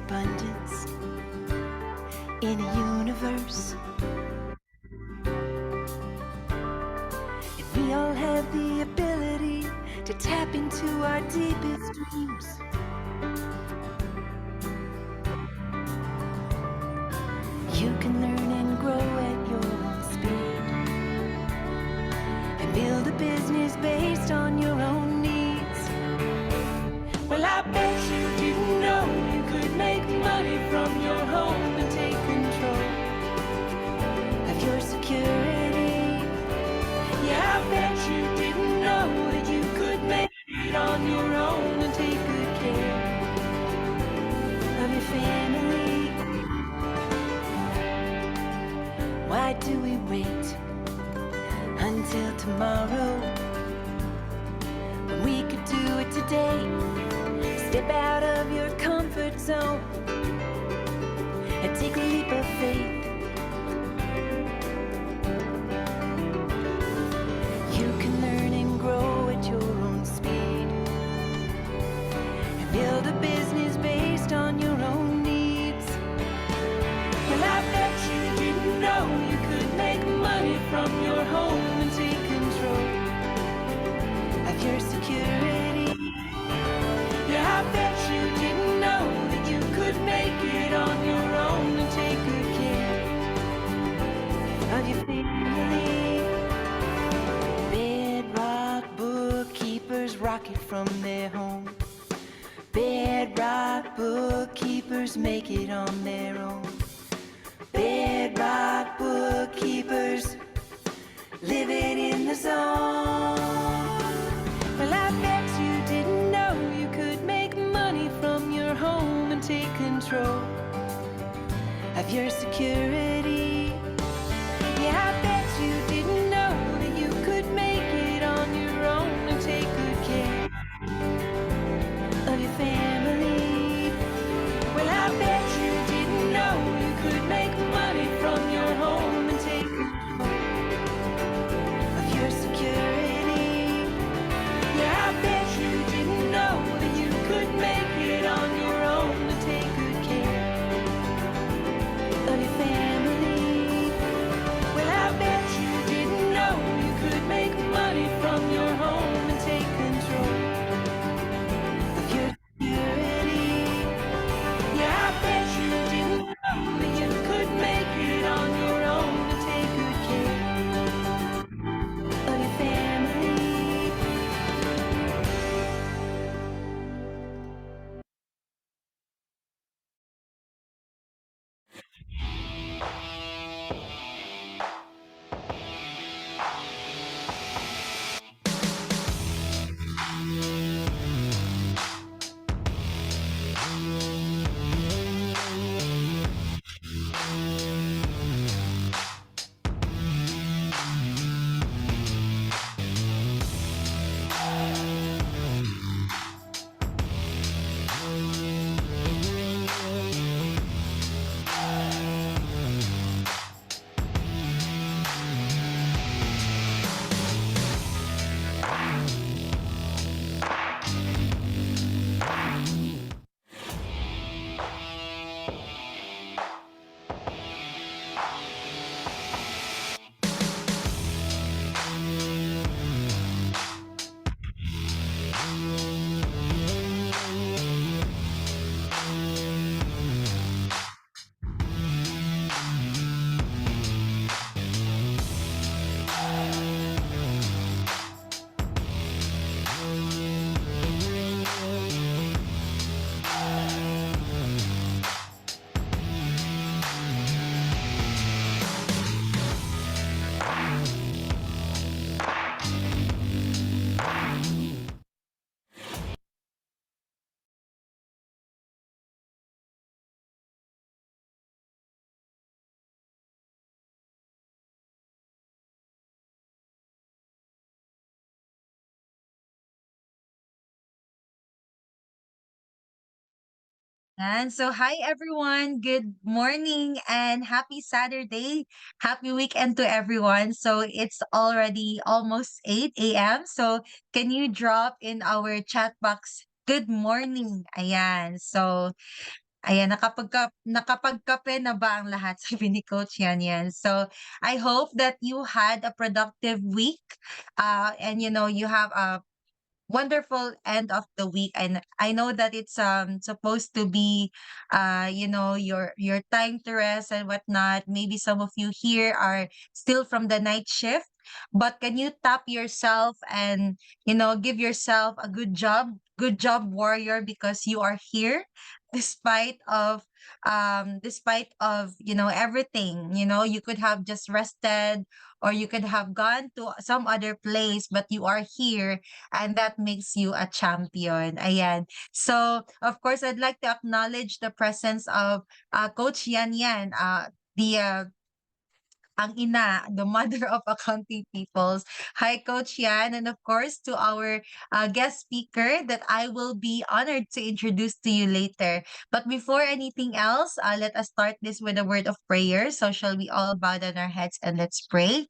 abundance in a universe. And we all have the ability to tap into our deepest dreams. You can learn and grow at your own speed and build a business based on your own needs. Well, I bet you didn't know you could make money from your home and take control of your security. Yeah, I bet you didn't know that you could make it on your own and take good care of your family. Why do we wait until tomorrow when we could do it today? Step out of your comfort zone and take a leap of faith. You can learn and grow at your own speed and build a business based on your own needs. Well, I bet you didn't know you could make money from your home and take control of your security. Yeah, I bet you didn't know that you could make it on your own and take good care of your family. Bedrock bookkeepers rocket from their home. Bedrock bookkeepers make it on their own. Bedrock bookkeepers live it in the zone. Well, I bet you didn't know you could make money from your home and take control of your security. Yeah, I bet you didn't know that you could make it on your own and take good care of your family. Well, I bet you didn't know you could make money from your home and take control of your security. Yeah, I bet you didn't know that you could make it on your own and take good care of your family. Well, I bet you didn't know you could make money from your home and take control of your security. Yeah, I bet you didn't know that you could make it on your own and take good care of your family. And so, hi everyone. Good morning and happy Saturday. Happy weekend to everyone. So, it's already almost 8 a.m. So, can you drop in our chat box? Good morning. Ayan. So, Ayan, nakapagkape na ba ang lahat? Sabi ni Coach Yan Yan. So, I hope that you had a productive week, and you have a wonderful end of the week. And I know that it's supposed to be your time to rest and whatnot. Maybe some of you here are still from the night shift, but can you tap yourself and give yourself a good job, warrior, because you are here despite of everything. You could have just rested, or you could have gone to some other place, but you are here, and that makes you a champion. Ayan. So, of course, I'd like to acknowledge the presence of Coach Yan Yan, the ang ina, the mother of accounting peoples. Hi, Coach Yan. And of course, to our guest speaker that I will be honored to introduce to you later. But before anything else, let us start this with a word of prayer. So, shall we all bow down our heads and let's pray?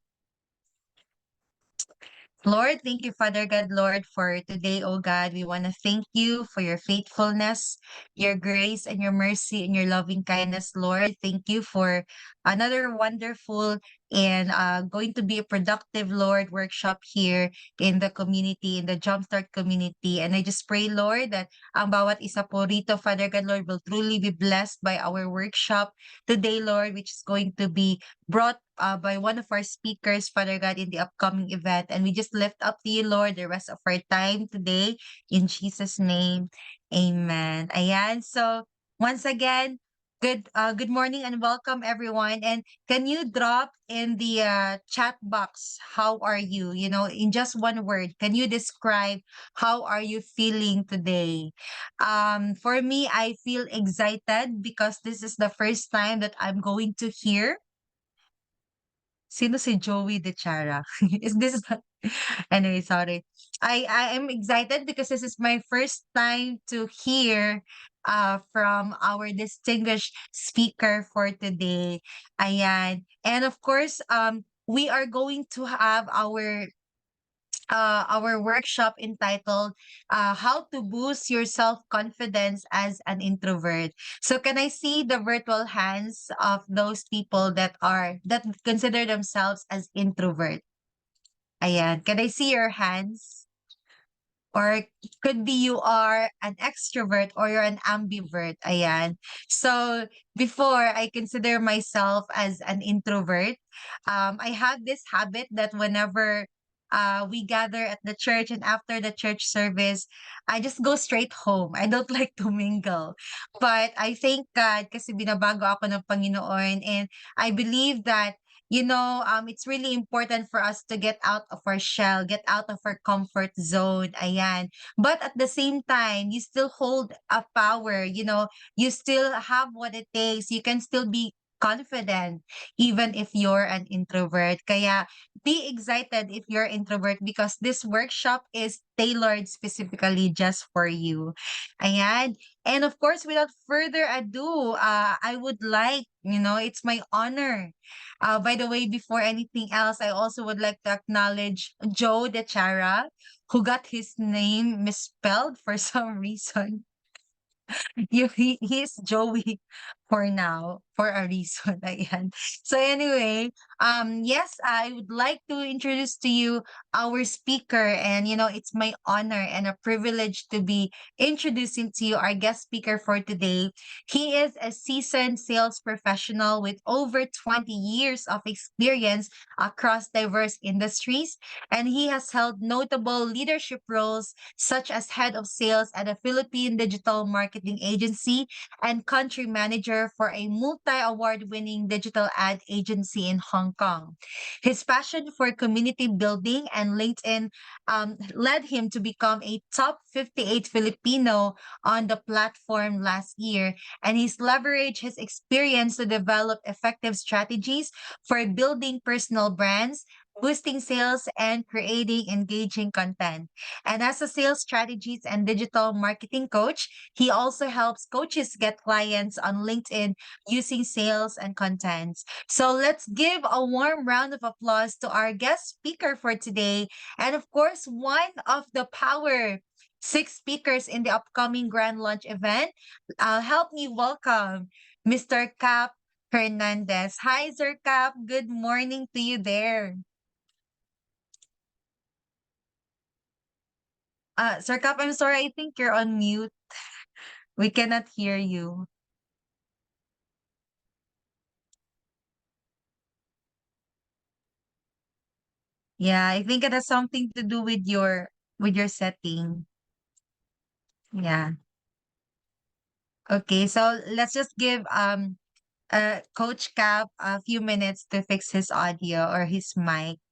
Lord, thank you, Father God, Lord, for today, oh God. We want to thank you for your faithfulness, your grace, and your mercy, and your loving kindness, Lord. Thank you for another wonderful and going to be a productive, Lord, workshop here in the community, in the Jumpstart community. And I just pray, Lord, that ang bawat isa po rito, Father God, Lord, will truly be blessed by our workshop today, Lord, which is going to be brought by one of our speakers, Father God, in the upcoming event. And we just lift up to you, Lord, the rest of our time today. In Jesus' name, amen. Ayan. So, once again, good morning and welcome, everyone. And can you drop in the chat box, how are you? In just one word, can you describe how are you feeling today? For me, I feel excited because this is the first time that I'm going to hear. Sino si Joey De Chara? Is this anyway, sorry. I am excited because this is my first time to hear from our distinguished speaker for today. Ayan. And of course, we are going to have our workshop entitled How to Boost Your Self-Confidence as an Introvert. So can I see the virtual hands of those people that consider themselves as introvert? Ayan. Can I see your hands? Or could be you are an extrovert or you're an ambivert. Ayan. So before, I consider myself as an introvert. I have this habit that whenever we gather at the church and after the church service, I just go straight home. I don't like to mingle. But I thank God kasi binabago ako ng Panginoon, and I believe that it's really important for us to get out of our shell, get out of our comfort zone. Ayan. But at the same time, you still hold a power, you still have what it takes. You can still be confident even if you're an introvert. Kaya be excited if you're introvert because this workshop is tailored specifically just for you. Ayan. And of course, without further ado, I would like, it's my honor. By the way, before anything else, I also would like to acknowledge Joe De Chara, who got his name misspelled for some reason. He's Joey for now, for a reason. Ayan. So anyway, yes, I would like to introduce to you our speaker, and it's my honor and a privilege to be introducing to you our guest speaker for today. He is a seasoned sales professional with over 20 years of experience across diverse industries, and he has held notable leadership roles such as head of sales at a Philippine digital marketing agency and country manager for a multi-award winning digital ad agency in Hong Kong. His passion for community building and LinkedIn led him to become a top 58 Filipino on the platform last year, and he's leveraged his experience to develop effective strategies for building personal brands, boosting sales, and creating engaging content. And as a sales strategist and digital marketing coach, he also helps coaches get clients on LinkedIn using sales and content. So let's give a warm round of applause to our guest speaker for today. And of course, one of the power 6 speakers in the upcoming Grand Launch event. Help me welcome Mr. Cap Hernandez. Hi, Sir Cap. Good morning to you there. Sir Cap, I'm sorry. I think you're on mute. We cannot hear you. Yeah, I think it has something to do with your setting. Yeah. Okay, so let's just give Coach Cap a few minutes to fix his audio or his mic.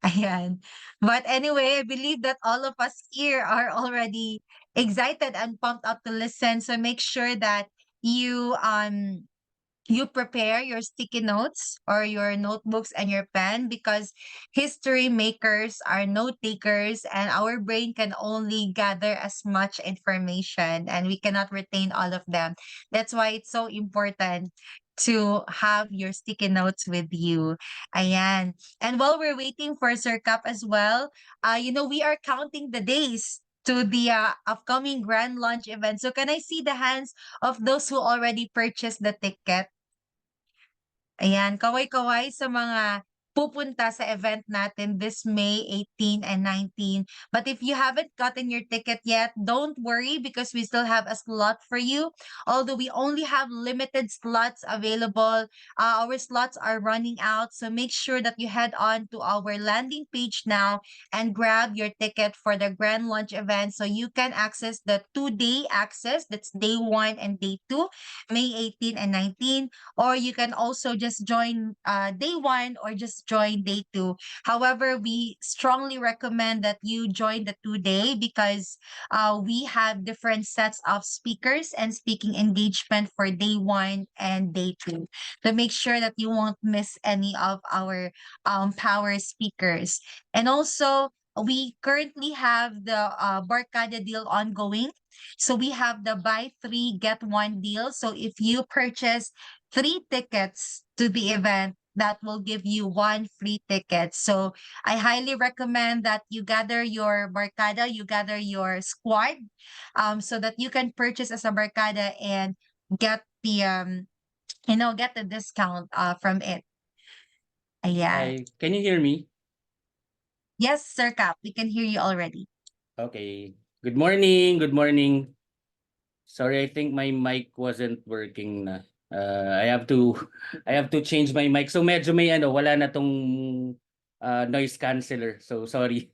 Ayan. But anyway, I believe that all of us here are already excited and pumped up to listen. So make sure that you prepare your sticky notes or your notebooks and your pen, because history makers are note takers and our brain can only gather as much information and we cannot retain all of them. That's why it's so important to have your sticky notes with you. Ayan. And while we're waiting for Sir Cup as well, we are counting the days to the upcoming grand launch event. So can I see the hands of those who already purchased the ticket? Ayan, kaway-kaway sa mga pupunta sa event natin this May 18 and 19. But if you haven't gotten your ticket yet, don't worry because we still have a slot for you. Although we only have limited slots available, our slots are running out. So make sure that you head on to our landing page now and grab your ticket for the Grand Launch event so you can access the 2-day access. That's day 1 and day 2, May 18 and 19. Or you can also just join day 1 or just join day 2. However, we strongly recommend that you join the 2-day because we have different sets of speakers and speaking engagement for day 1 and day 2 to make sure that you won't miss any of our power speakers. And also, we currently have the Barkada deal ongoing. So we have the buy 3 get 1 deal. So if you purchase 3 tickets to the event, that will give you 1 free ticket. So I highly recommend that you gather your barkada, you gather your squad, so that you can purchase as a barkada and get the get the discount from it. Ayan. Hi, can you hear me? Yes, Sir Cap, we can hear you already. Okay. Good morning. Good morning. Sorry, I think my mic wasn't working na. I have to I have to change my mic. So medyo may wala na tong noise canceller. So sorry.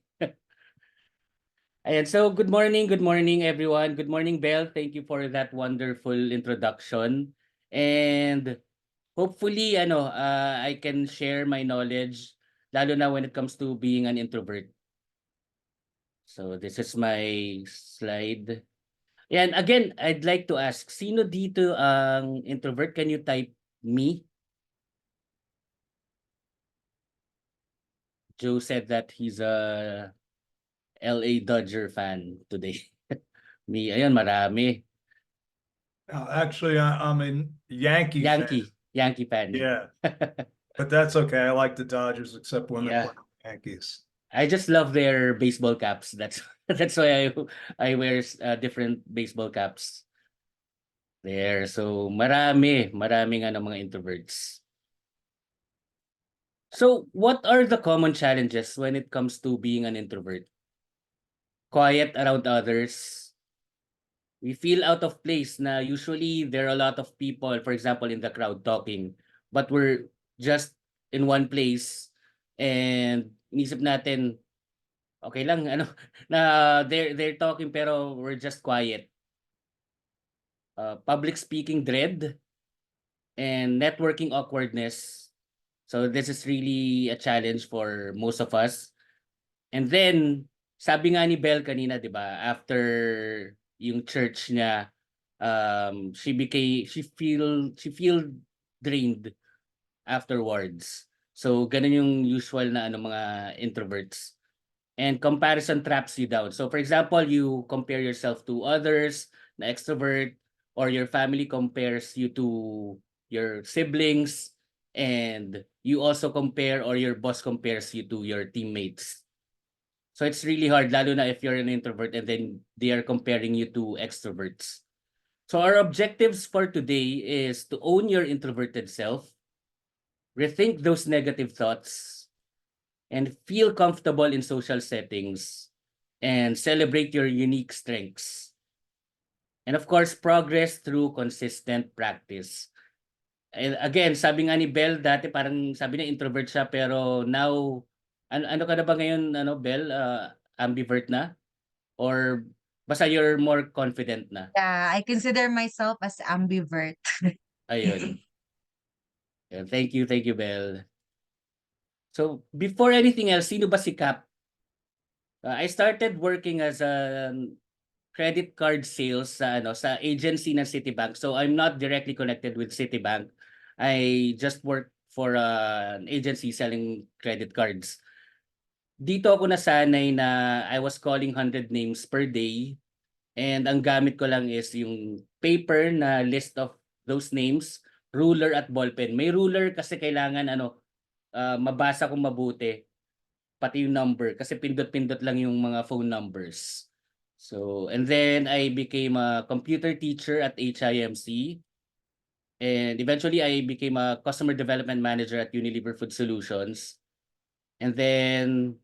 Ayan, so good morning everyone. Good morning, Belle. Thank you for that wonderful introduction. And hopefully I can share my knowledge lalo na when it comes to being an introvert. So this is my slide. And again, I'd like to ask, sino dito ang introvert? Can you type me? Joe said that he's a LA Dodger fan today. Me, ayun, marami. Actually, I'm a Yankee fan. Yankee fan. Yeah, but that's okay. I like the Dodgers, except when Yeah. they play the Yankees. I just love their baseball caps. That's why I wear different baseball caps. There. So maraming mga introverts. So what are the common challenges when it comes to being an introvert? Quiet around others. We feel out of place na usually there are a lot of people, for example, in the crowd talking, but we're just in one place and inisip natin, okay lang, na they're talking pero we're just quiet. Public speaking dread and networking awkwardness. So this is really a challenge for most of us. And then, sabi nga ni Belle kanina, 'di ba, after yung church niya, she feel drained afterwards. So ganun yung usual na mga introverts. And comparison traps you down. So for example, you compare yourself to others, na extrovert, or your family compares you to your siblings, and you also compare or your boss compares you to your teammates. So it's really hard, lalo na if you're an introvert and then they are comparing you to extroverts. So our objectives for today is to own your introverted self, rethink those negative thoughts, and feel comfortable in social settings, and celebrate your unique strengths. And of course, progress through consistent practice. And again, sabi nga ni Belle dati parang sabi niya introvert siya pero now ano ka na ba ngayon Belle, ambivert na or basta you're more confident na? Yeah, I consider myself as ambivert. Ayun. Yeah, thank you Belle. So before anything else, sino ba si Cap? I started working as a credit card sales sa agency ng Citibank. So I'm not directly connected with Citibank. I just work for an agency selling credit cards. Dito ako nasanay na I was calling 100 names per day and ang gamit ko lang is yung paper na list of those names, ruler at ballpen. May ruler kasi kailangan mabasa kong mabuti pati yung number kasi pindot-pindot lang yung mga phone numbers. So, and then I became a computer teacher at HIMC. And eventually I became a customer development manager at Unilever Food Solutions. And then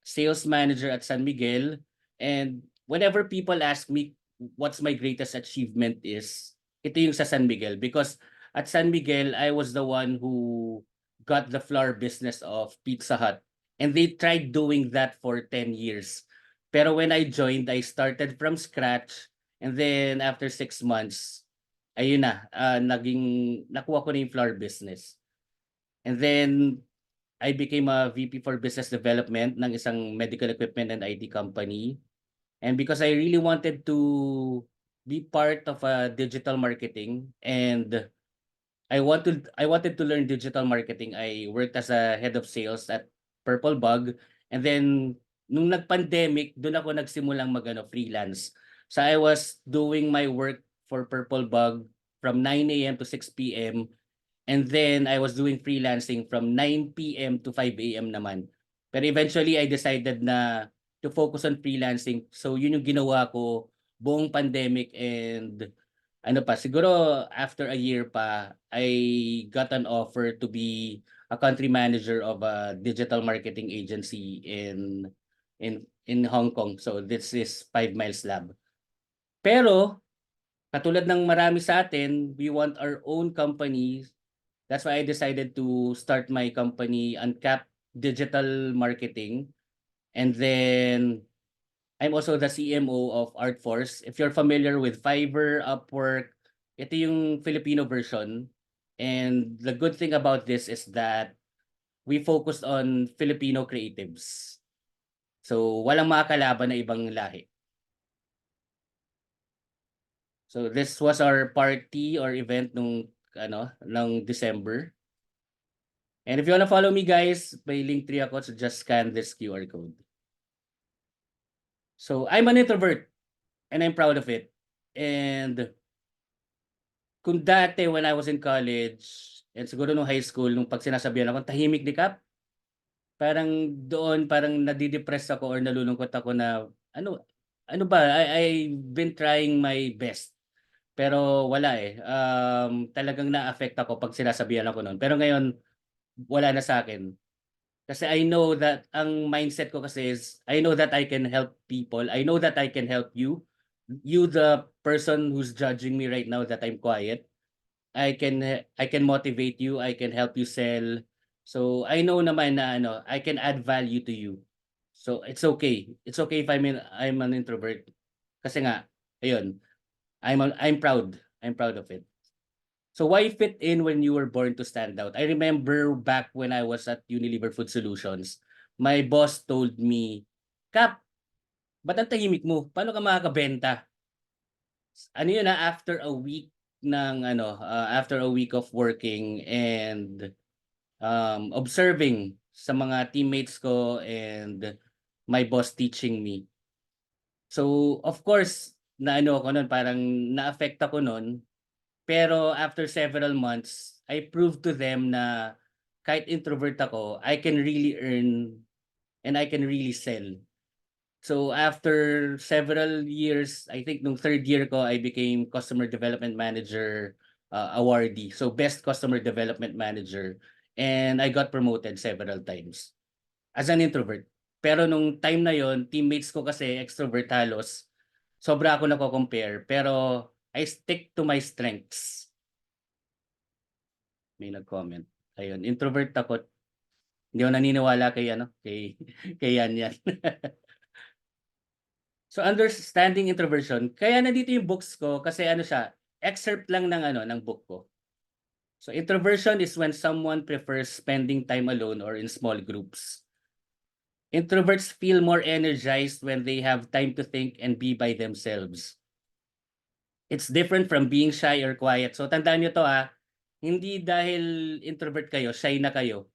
sales manager at San Miguel. And whenever people ask me what's my greatest achievement is, ito yung sa San Miguel. Because at San Miguel, I was the one who got the flour business of Pizza Hut. And they tried doing that for 10 years. Pero when I joined, I started from scratch. And then after 6 months, ayun na, nakuha ko na yung flour business. And then I became a VP for Business Development ng isang medical equipment and IT company. And because I really wanted to be part of a digital marketing and I wanted to learn digital marketing, I worked as a head of sales at Purple Bug. And then nung nag-pandemic, doon ako nagsimulang freelance. So I was doing my work for Purple Bug from 9 a.m. to 6 p.m. And then I was doing freelancing from 9 p.m. to 5 a.m. naman. Pero eventually I decided na to focus on freelancing. So yun yung ginawa ko buong pandemic and siguro after a year pa, I got an offer to be a country manager of a digital marketing agency in Hong Kong. So this is 5 Miles Lab. Pero katulad ng marami sa atin, we want our own company. That's why I decided to start my company, Uncap Digital Marketing. And then I'm also the CMO of Artforce. If you're familiar with Fiverr, Upwork, ito yung Filipino version. And the good thing about this is that we focused on Filipino creatives. So walang makakalaban na ibang lahi. So this was our party or event ng December. And if you wanna follow me guys, may Linktree ako, so just scan this QR code. So I'm an introvert and I'm proud of it. And kung dati when I was in college and siguro nung high school, nung pag sinasabihan ako, tahimik ni Kap, parang doon parang nadidepress ako or nalulungkot ako na ano ba, I've been trying my best. Pero wala talagang na-affect ako pag sinasabihan ako noon. Pero ngayon, wala na sa akin. Kasi I know that ang mindset ko kasi is I know that I can help people. I know that I can help you. You the person who's judging me right now that I'm quiet. I can motivate you. I can help you sell. So I know naman na I can add value to you. So it's okay. It's okay if I'm an introvert. Kasi nga, ayun. I'm proud. I'm proud of it. So why fit in when you were born to stand out? I remember back when I was at Unilever Food Solutions, my boss told me, Kap, ba't ang tahimik mo? Paano ka makakabenta? After a week after a week of working and observing sa mga teammates ko and my boss teaching me. So of course, ako noon, parang na-affect ako noon. Pero after several months, I proved to them na kahit introvert ako, I can really earn and I can really sell. So after several years, I think nung third year ko, I became Customer Development Manager awardee. So Best Customer Development Manager. And I got promoted several times as an introvert. Pero nung time na yon, teammates ko kasi extrovert halos. Sobra ako nako-compare. Pero I stick to my strengths. May nag-comment. Ayun, introvert ako. Hindi ako naniniwala kay Yan Yan. So understanding introversion, kaya nandito yung books ko kasi siya, excerpt lang ng book ko. So introversion is when someone prefers spending time alone or in small groups. Introverts feel more energized when they have time to think and be by themselves. It's different from being shy or quiet. So tandaan nyo to hindi dahil introvert kayo, shy na kayo.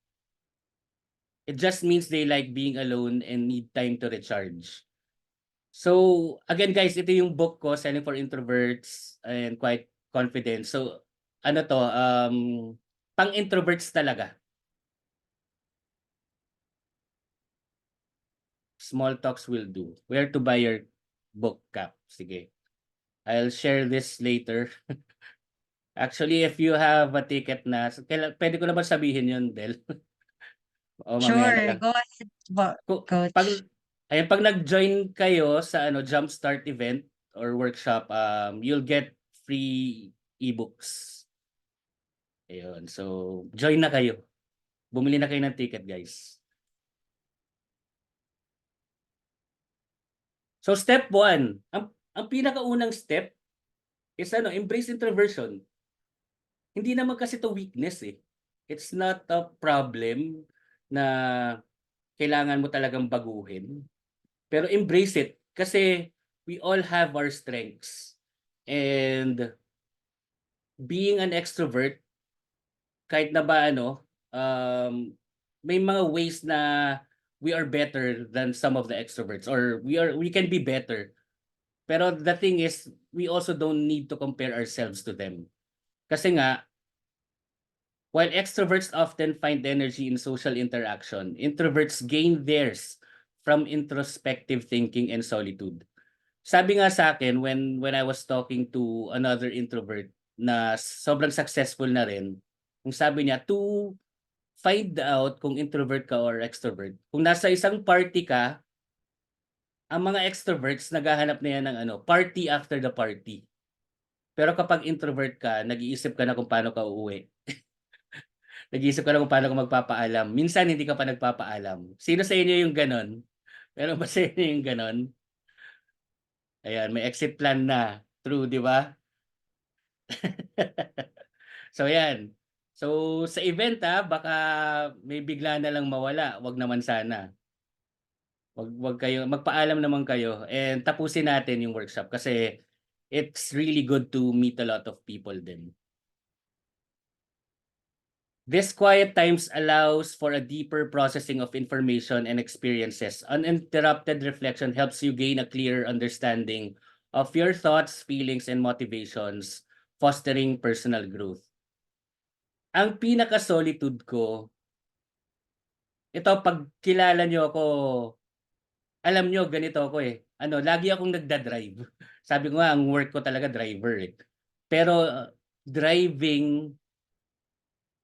It just means they like being alone and need time to recharge. So, again guys, ito yung book ko, Selling for Introverts and Quite Confident. So, pang-introverts talaga. Small talks will do. Where to buy your book, Cap? Sige. I'll share this later. Actually, if you have a ticket na, pwede ko na ba sabihin yun, Del? O mamaya na Sure, lang. go ahead, Pag Coach. pag nag-join kayo sa Jumpstart event or workshop, you'll get free ebooks. Ayun. So, join na kayo. Bumili na kayo ng ticket, guys. So, step 1. Ang pinakaunang step is embrace introversion. Hindi naman kasi to weakness eh. It's not a problem na kailangan mo talagang baguhin. Pero embrace it kasi we all have our strengths. And being an extrovert, kahit na ba may mga ways na we are better than some of the extroverts or we can be better. Pero the thing is, we also don't need to compare ourselves to them. Kasi nga, while extroverts often find energy in social interaction, introverts gain theirs from introspective thinking and solitude. Sabi nga sa akin when I was talking to another introvert na sobrang successful na rin, kung sabi niya to find out kung introvert ka or extrovert, kung nasa isang party ka, ang mga extroverts naghahanap na yan ng party after the party. Pero kapag introvert ka, nag-iisip ka na kung paano ka uuwi. Nag-iisip ka na kung paano ka magpapaalam. Minsan hindi ka pa nagpapaalam. Sino sa inyo yung ganon? Meron ba sa inyo yung ganon? Ayan, may exit plan na. True, di ba? So, yan. So, sa event baka may bigla na lang mawala. Wag naman sana. Wag kayo, magpaalam naman kayo and tapusin natin yung workshop kasi it's really good to meet a lot of people din. This quiet times allows for a deeper processing of information and experiences. Uninterrupted reflection helps you gain a clearer understanding of your thoughts, feelings, and motivations, fostering personal growth. Ang pinaka-solitude ko, ito pag kilala nyo ako, alam nyo ganito ako eh. Lagi akong nagda-drive. Sabi ko nga, ang work ko talaga driver eh. Pero driving,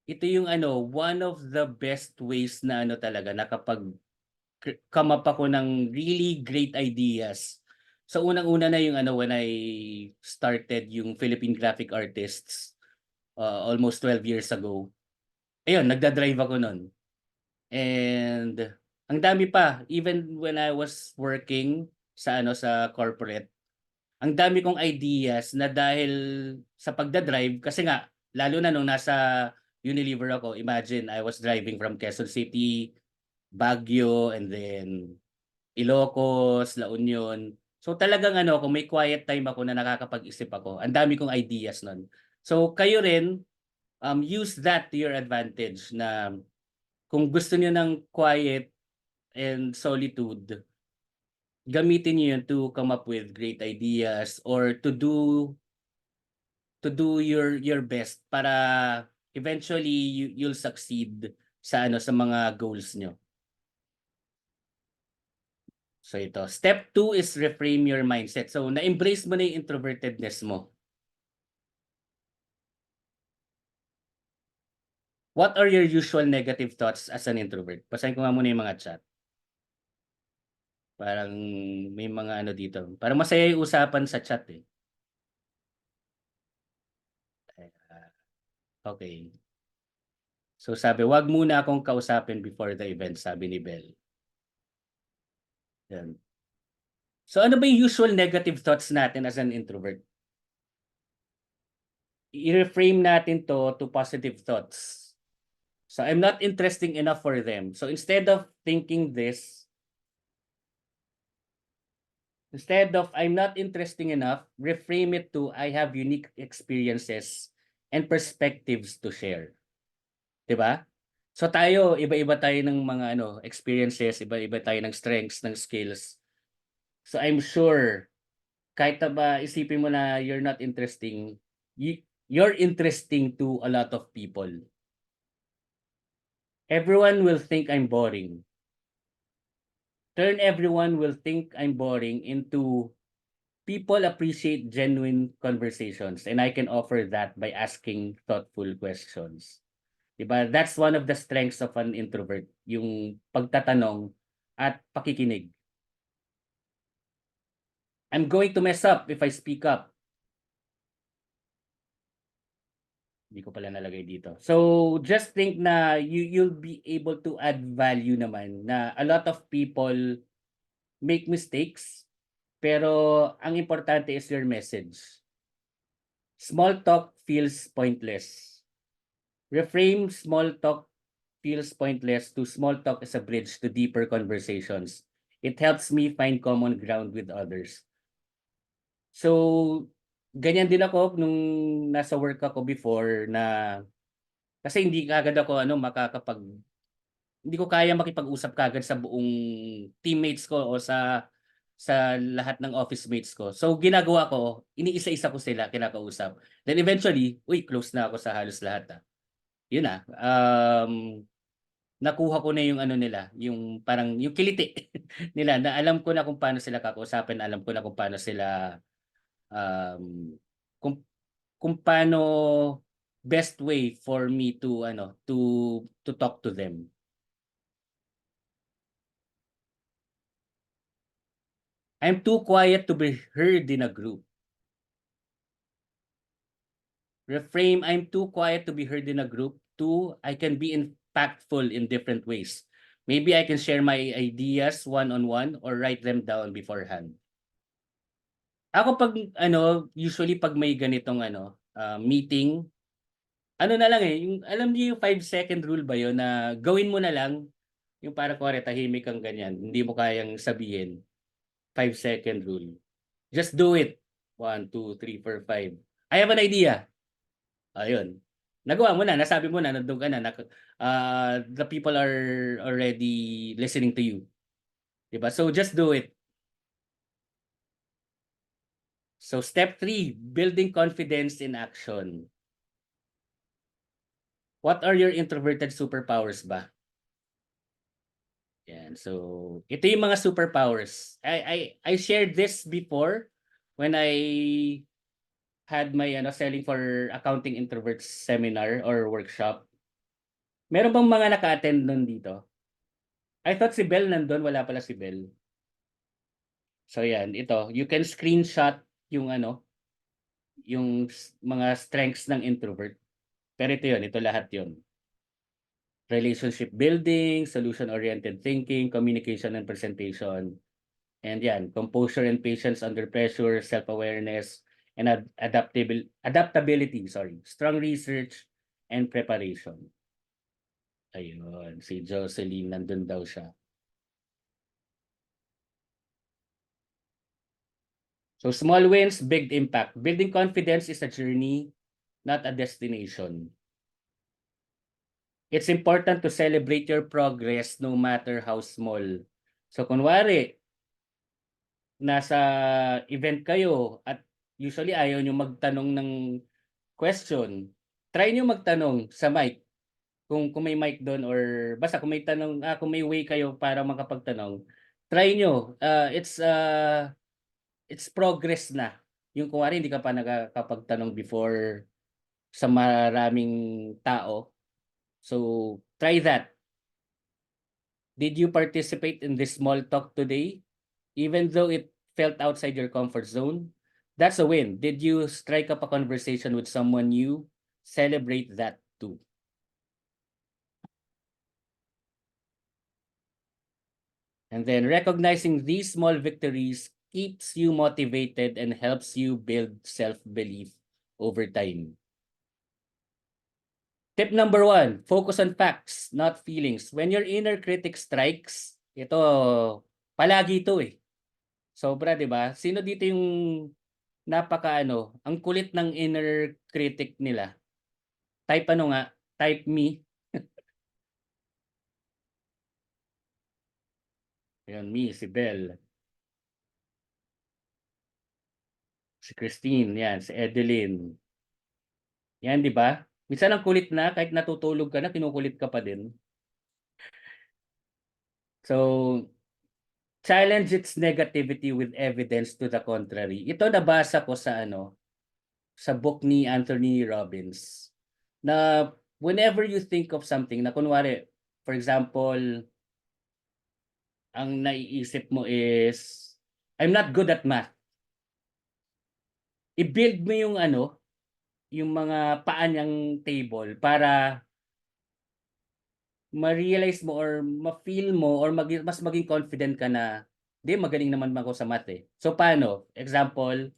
ito yung one of the best ways na talaga na kapag come up ako ng really great ideas. So unang-una na yung when I started yung Philippine Graphic Artists almost 12 years ago. Ayun, nagda-drive ako nun. And ang dami pa, even when I was working sa sa corporate, ang dami kong ideas na dahil sa pagda-drive kasi nga lalo na nung nasa Unilever ako, imagine I was driving from Quezon City, Baguio, and then Ilocos, La Union. So talagang kung may quiet time ako na nakakapag-isip ako, ang dami kong ideas nun. So kayo rin, use that to your advantage na kung gusto niyo ng quiet and solitude, gamitin niyo yun to come up with great ideas or to do your best para eventually you'll succeed sa sa mga goals niyo. So ito, step 2 is reframe your mindset. So na-embrace mo na yung introvertedness mo. What are your usual negative thoughts as an introvert? Basahin ko nga muna yung mga chat. Parang may mga ano dito. Parang masaya yung usapan sa chat eh. Okay. So sabi, wag muna akong kausapin before the event, sabi ni Bell. Yan. So ano ba yung usual negative thoughts natin as an introvert? I-reframe natin to positive thoughts. So I'm not interesting enough for them. So instead of thinking this, instead of I'm not interesting enough, reframe it to I have unique experiences and perspectives to share. 'Di ba? So tayo, iba-iba tayo ng mga experiences, iba-iba tayo ng strengths, ng skills. So I'm sure kahit na ba isipin mo na you're not interesting, you're interesting to a lot of people. Everyone will think I'm boring. Turn everyone will think I'm boring into people appreciate genuine conversations, and I can offer that by asking thoughtful questions. Diba? That's one of the strengths of an introvert, yung pagtatanong at pakikinig. I'm going to mess up if I speak up. Hindi ko pala nalagay dito. So just think na you'll be able to add value naman, na a lot of people make mistakes, pero ang importante is your message. Small talk feels pointless. Reframe small talk feels pointless to small talk is a bridge to deeper conversations. It helps me find common ground with others. So, ganyan din ako nung nasa work ako before, na kasi hindi kagad ako hindi ko kaya makipag-usap kagad sa buong teammates ko o sa lahat ng office mates ko. So ginagawa ko, iniisa-isa ko sila kinakausap. Then eventually, close na ako sa halos lahat. Yun na. Nakuha ko na yung nila, yung parang yung kiliti nila, na alam ko na kung paano sila kakausapin, alam ko na kung paano sila kung paano best way for me to to talk to them. I'm too quiet to be heard in a group. Reframe, I'm too quiet to be heard in a group. 2, I can be impactful in different ways. Maybe I can share my ideas one-on-one or write them down beforehand. Ako usually pag may ganitong meeting, na lang yung alam niyo yung 5-second rule ba yun, na gawin mo na lang yung para kuwari tahimik kang ganyan, hindi mo kayang sabihin. 5-second rule. Just do it. 1, 2, 3, 4, 5. I have an idea. Ayun. Nagawa mo na, nasabi mo na, nandun ka na, the people are already listening to you. Diba? So just do it. So step 3, building confidence in action. What are your introverted superpowers ba? Yan. So ito yung mga superpowers. I shared this before when I had my selling for accounting introverts seminar or workshop. Meron bang mga naka-attend nun dito? I thought si Bell nandun, wala pala si Bell. So yan, ito, you can screenshot yung yung mga strengths ng introvert. Pero ito yun, ito lahat yun. Relationship building, solution-oriented thinking, communication and presentation. And yan, composure and patience under pressure, self-awareness, and adaptability, strong research and preparation. Ayun, si Jocelyn, nandun daw siya. So small wins, big impact. Building confidence is a journey, not a destination. It's important to celebrate your progress no matter how small. So kunwari, nasa event kayo at usually ayaw nyo magtanong ng question, try nyo magtanong sa mic. Kung may mic doon, or basta kung may tanong, kung may way kayo para makapagtanong, Try nyo. It's progress na. Yung kunwari hindi ka pa nakakapagtanong before sa maraming tao. So, try that. Did you participate in this small talk today? Even though it felt outside your comfort zone? That's a win. Did you strike up a conversation with someone new? Celebrate that too. And then recognizing these small victories keeps you motivated and helps you build self-belief over time. Tip number 1, focus on facts, not feelings. When your inner critic strikes, ito, palagi ito eh. Sobra, di ba? Sino dito yung ang kulit ng inner critic nila? Type ano nga? Type me. Ayan, me, si Belle. Si Christine, yan, si Edeline. Yan, di ba? Minsan ang kulit na, kahit natutulog ka na, kinukulit ka pa din. So, challenge its negativity with evidence to the contrary. Ito nabasa ko sa book ni Anthony Robbins, na whenever you think of something, na kunwari, for example, ang naiisip mo is, I'm not good at math. I-build mo yung mga paa niyang table para ma-realize mo or ma-feel mo or mas maging confident ka na, di, magaling naman ako sa math eh. So paano? Example,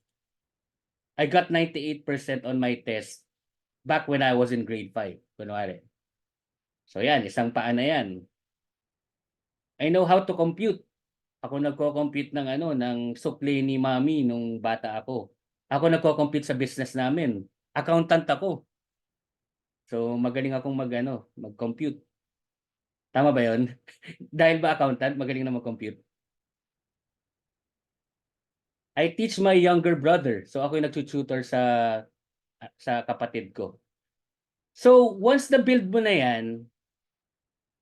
I got 98% on my test back when I was in grade 5. Kunwari. So yan, isang paa na yan. I know how to compute. Ako nagko-compute ng supply ni mami nung bata ako. Ako nagko-compute sa business namin. Accountant ako. So magaling akong mag-compute. Tama ba 'yon? Dahil ba accountant, magaling na mag-compute. I teach my younger brother. So ako yung nagtututor sa kapatid ko. So once na build mo na 'yan,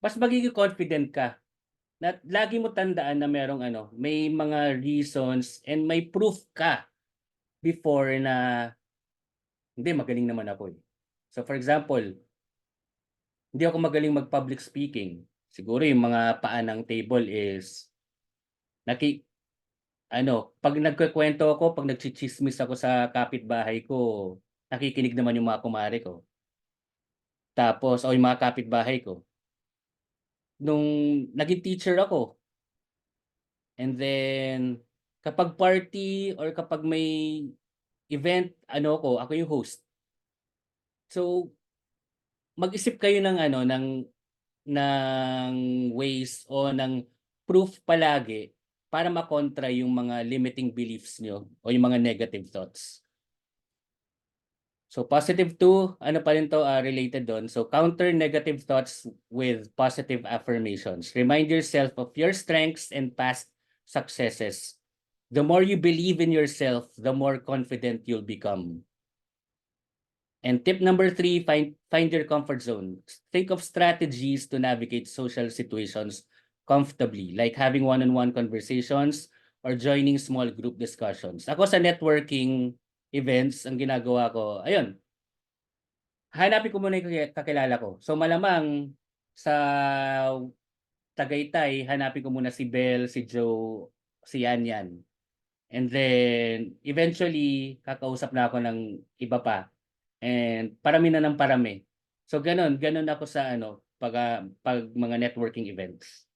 mas magiging confident ka. Na lagi mo tandaan na may mga reasons and may proof ka before na hindi, magaling naman ako eh. So for example, hindi ako magaling mag-public speaking. Siguro yung mga paa ng table is pag nagkukwento ako, pag nagchichismis ako sa kapitbahay ko, nakikinig naman yung mga kumare ko. Tapos, o yung mga kapitbahay ko. Nung naging teacher ako, and then, kapag party or kapag may event, ako yung host. So, mag-isip kayo ng ways o ng proof palagi para makontra yung mga limiting beliefs nyo o yung mga negative thoughts. So positive 2, pa rin to related doon. So counter negative thoughts with positive affirmations. Remind yourself of your strengths and past successes. The more you believe in yourself, the more confident you'll become. And tip number 3, find your comfort zone. Think of strategies to navigate social situations comfortably, like having one-on-one conversations or joining small group discussions. Ako sa networking events, ang ginagawa ko, ayun, hanapin ko muna yung kakilala ko. So malamang sa Tagaytay, hanapin ko muna si Belle, si Joe, si Yan. And then, eventually, kakausap na ako ng iba pa. And parami na ng parami. So ganun ako sa pag mga networking events.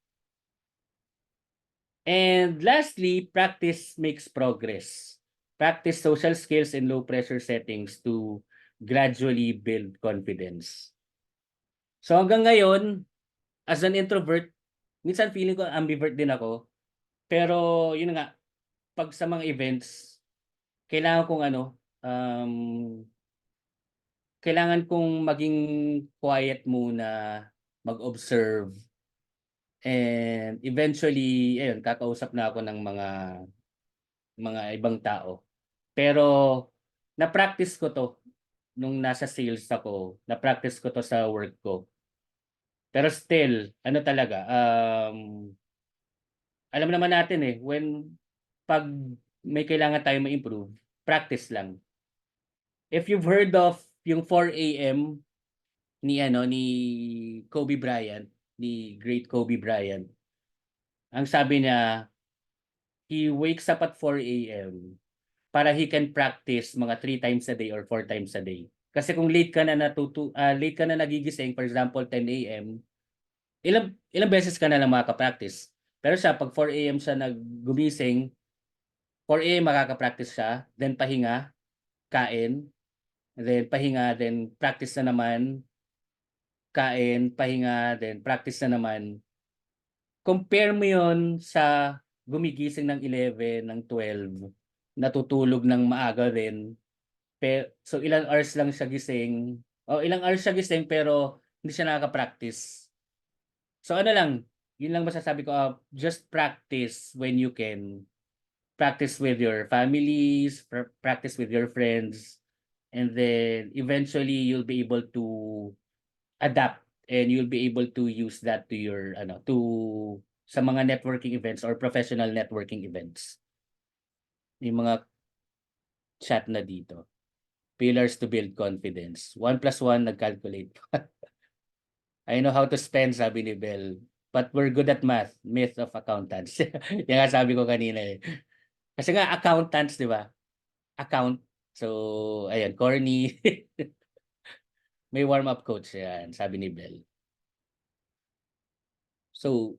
And lastly, practice makes progress. Practice social skills in low pressure settings to gradually build confidence. So hanggang ngayon, as an introvert, minsan feeling ko ambivert din ako. Pero yun nga, pag sa mga events, kailangan kong kailangan kong maging quiet muna, mag-observe, and eventually, ayun, kakausap na ako ng mga ibang tao. Pero na-practice ko to nung nasa sales ako, na-practice ko to sa work ko. Pero still, talaga, alam naman natin pag may kailangan tayo ma-improve, practice lang. If you've heard of yung 4 a.m. ni Kobe Bryant, ni great Kobe Bryant, ang sabi niya, he wakes up at 4 a.m. para he can practice mga 3 times a day or 4 times a day. Kasi kung late ka na nagigising, for example, 10 a.m., ilang beses ka na lang makaka-practice. Pero siya, pag 4 a.m. siya naggumising, 4 a.m. makaka-practice siya, then pahinga, kain, then pahinga, then practice na naman, kain, pahinga, then practice na naman. Compare mo yon sa gumigising ng 11, ng 12, natutulog ng maaga din. So ilang hours lang siya gising. O ilang hours siya gising pero hindi siya nakaka-practice. So ano lang, yun lang masasabi ko, just practice when you can. Practice with your families, practice with your friends, and then eventually you'll be able to adapt and you'll be able to use that to your sa mga networking events or professional networking events. Yung mga chat na dito. Pillars to build confidence. 1 plus 1, nag-calculate. I know how to spend, sabi ni Bell. But we're good at math. Myth of accountants. Yan nga sabi ko kanina eh. Kasi nga accountants, di ba? Account. So, ayan, corny. May warm-up coach yan, sabi ni Bell. So,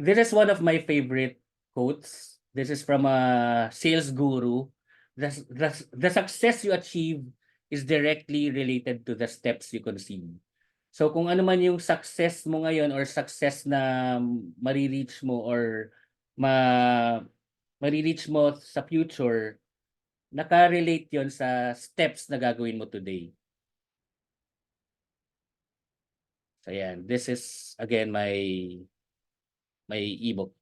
this is one of my favorite quotes. This is from a sales guru. The success you achieve is directly related to the steps you conceive. So kung ano man yung success mo ngayon or success na marireach mo or marireach mo sa future, naka-relate yon sa steps na gagawin mo today. So yan, this is again my ebook.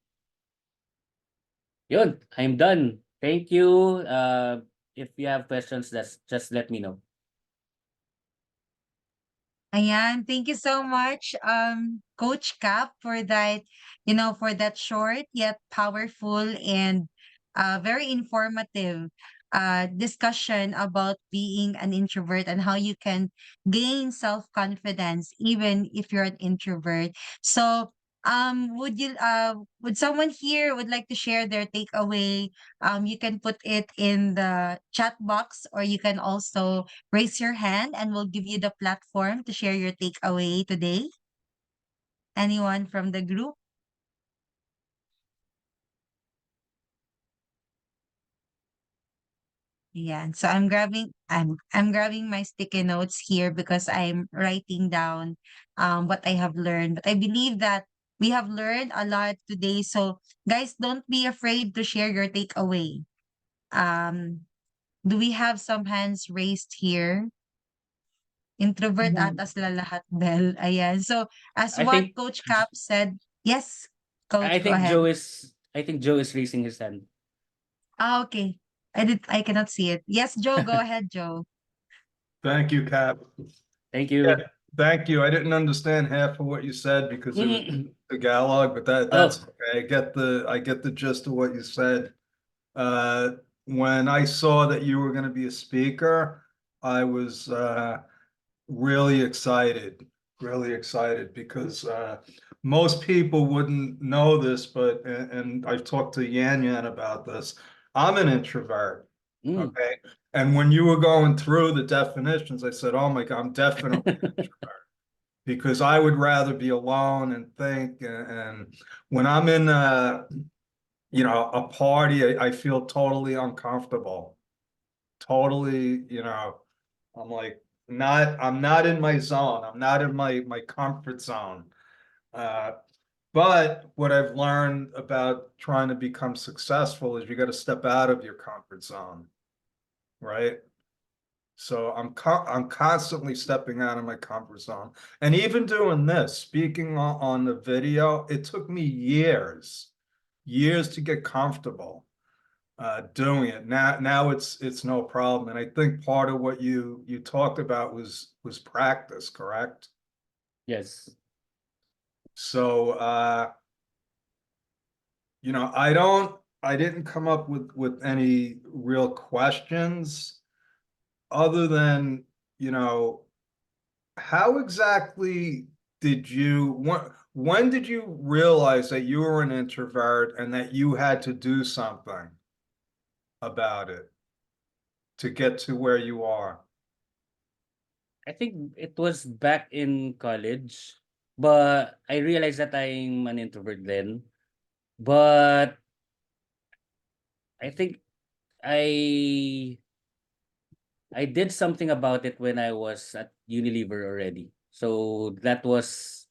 Yun, I'm done. Thank you. If you have questions, just let me know. Ayan, thank you so much, Coach Cap, for that, for that short yet powerful and very informative discussion about being an introvert and how you can gain self-confidence even if you're an introvert. So, would someone here would like to share their takeaway? You can put it in the chat box, or you can also raise your hand and we'll give you the platform to share your takeaway today. Anyone from the group? Yeah, so I'm grabbing my sticky notes here because I'm writing down what I have learned. But I believe that we have learned a lot today. So guys, don't be afraid to share your takeaway. Do we have some hands raised here? Introvert ata sila lahat, Bell. Ayan. So, as I what think Coach Cap said, yes, Coach, I go think ahead. Joe is raising his hand. Okay. I cannot see it. Yes, Joe, go ahead, Joe. Thank you, Cap. Thank you. Yeah, thank you. I didn't understand half of what you said because it was Tagalog, but that's okay. I get the gist of what you said. When I saw that you were going to be a speaker, I was really excited because most people wouldn't know this, but and I've talked to Yan Yan about this. I'm an introvert. Okay. And when you were going through the definitions, I said, oh my God, I'm definitely an introvert because I would rather be alone and think. And when I'm in a party, I feel totally uncomfortable. Totally, I'm like, I'm not in my zone. I'm not in my comfort zone. But what I've learned about trying to become successful is you got to step out of your comfort zone. Right. So I'm constantly stepping out of my comfort zone. And even doing this, speaking on the video, it took me years to get comfortable doing it. Now it's no problem. And I think part of what you talked about was practice, correct? Yes. So I didn't come up with any real questions other than, how exactly when did you realize that you were an introvert and that you had to do something about it to get to where you are? I think it was back in college, but I realized that I'm an introvert then. But I think I I did something about it when I was at Unilever already. So that was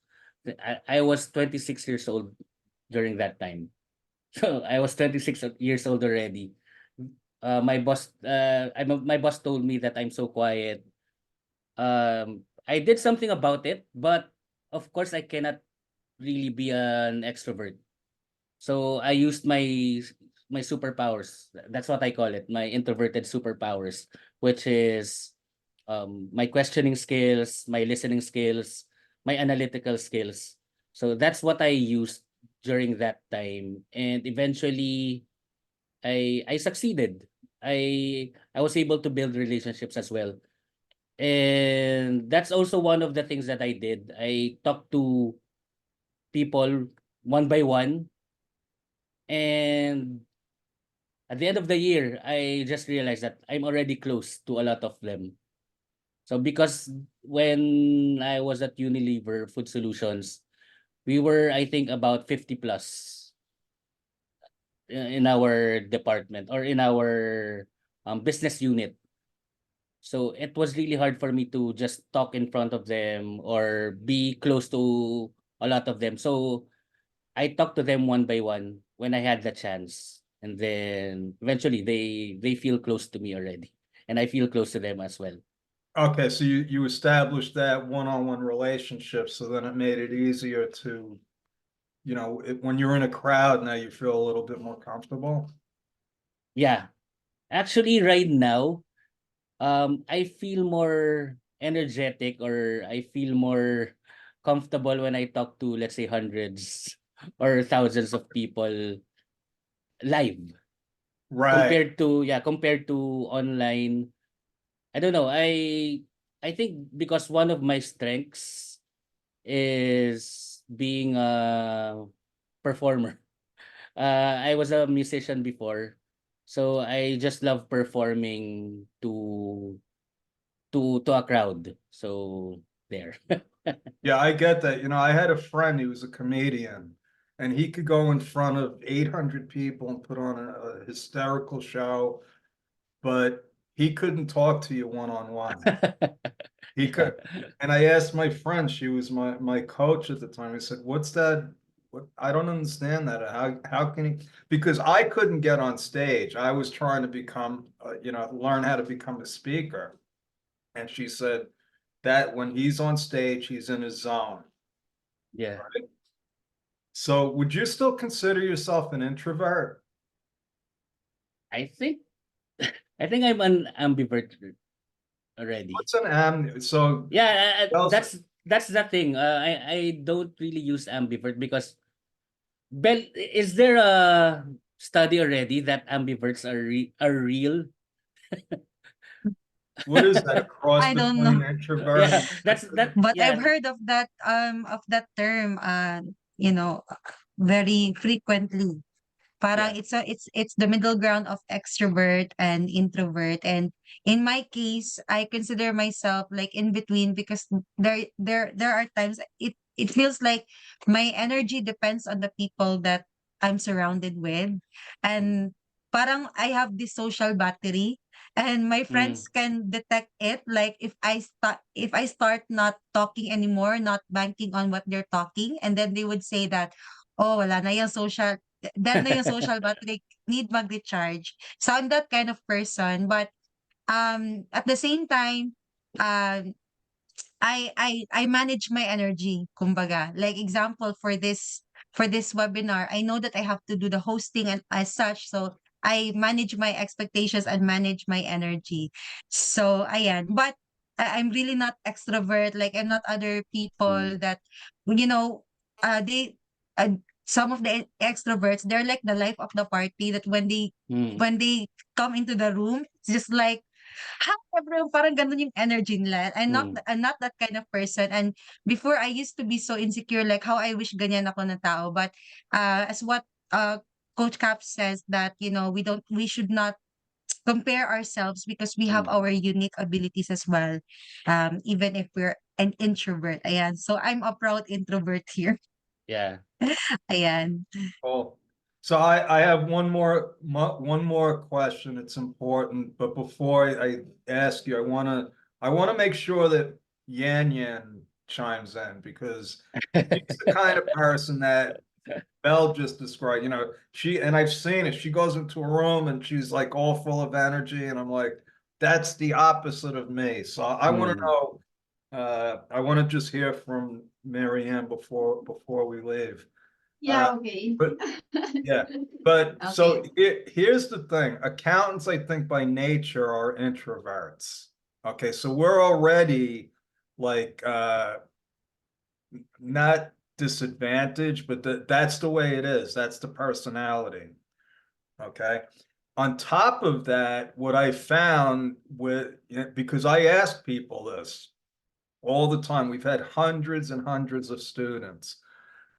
I was 26 years old during that time. So I was 26 years old already. My boss told me that I'm so quiet. I did something about it, but of course I cannot really be an extrovert. So I used my superpowers. That's what I call it, my introverted superpowers, which is my questioning skills, my listening skills, my analytical skills. So that's what I used during that time, and eventually I succeeded. I was able to build relationships as well. And that's also one of the things that I did. I talked to people one by one, and at the end of the year, I just realized that I'm already close to a lot of them. So because when I was at Unilever Food Solutions, we were, I think, about 50 plus in our department or in our business unit. So it was really hard for me to just talk in front of them or be close to a lot of them. So I talked to them one by one when I had the chance. And then eventually they feel close to me already. And I feel close to them as well. Okay, so you established that one-on-one relationship, so then it made it easier to, when you're in a crowd now, you feel a little bit more comfortable. Yeah. Actually, right now, I feel more energetic or I feel more comfortable when I talk to, let's say, hundreds or thousands of people live Right. compared to online. I don't know. I think because one of my strengths is being a performer. I was a musician before, so I just love performing to a crowd. So there. Yeah, I get that. I had a friend who was a comedian, and he could go in front of 800 people and put on a hysterical show, but he couldn't talk to you one-on-one. He could, and I asked my friend, she was my coach at the time. I said, "What's that? What? I don't understand that. How can he?" Because I couldn't get on stage. I was trying to become, learn how to become a speaker. And she said that when he's on stage, he's in his zone. Yeah. So, would you still consider yourself an introvert? I think I think I'm an ambivert already. What's an am? So, Yeah, else, that's the thing. I don't really use ambivert because is there a study already that ambiverts are real? what is that? A cross I don't know. between introvert Yeah, and that's that. extrovert? But I've Yeah, heard of that term, you know, very frequently. yeah. Parang it's the middle ground of extrovert and introvert. And in my case, I consider myself like in between because there are times it feels like my energy depends on the people that I'm surrounded with. And parang I have this social battery, and my Mm. friends can detect it. Like if I start not talking anymore, not banking on what they're talking, and then they would say that, oh, wala na yung social, dead na yung social battery, need mag-recharge. So I'm that kind of person, but at the same time, um I manage my energy, kumbaga. Like example for this webinar, I know that I have to do the hosting and as such, so I manage my expectations and manage my energy. So ayan, but I'm really not extrovert. Like I'm not other Mm. people that, you know, they some of the extroverts, they're like the life of the party, that Mm. when they come into the room, it's just like, hi everyone, parang ganun yung energy nila. Mm. I'm not that kind of person. And before, I used to be so insecure, like how I wish ganyan ako na tao. But as what Coach Cap says, that we should not compare ourselves, because we have Mm. our unique abilities as well. Even if we're an introvert. Ayan. So I'm a proud introvert here. Yeah. Ayan. Oh, so I have one more question. It's important, but before I ask you, I wanna make sure that Yan Yan chimes in, because she's the kind of person that Belle just described. And I've seen it. She goes into a room and she's like all full of energy, and I'm like, that's the opposite of me. So I want to Mm. know. I want to just hear from Marianne before we leave. Yeah, okay. But yeah, but so Okay. here's the thing. Accountants, I think by nature are introverts. Okay, so we're already like not disadvantaged, but that's the way it is. That's the personality. Okay. On top of that, what I found because I ask people this all the time, we've had hundreds and hundreds of students,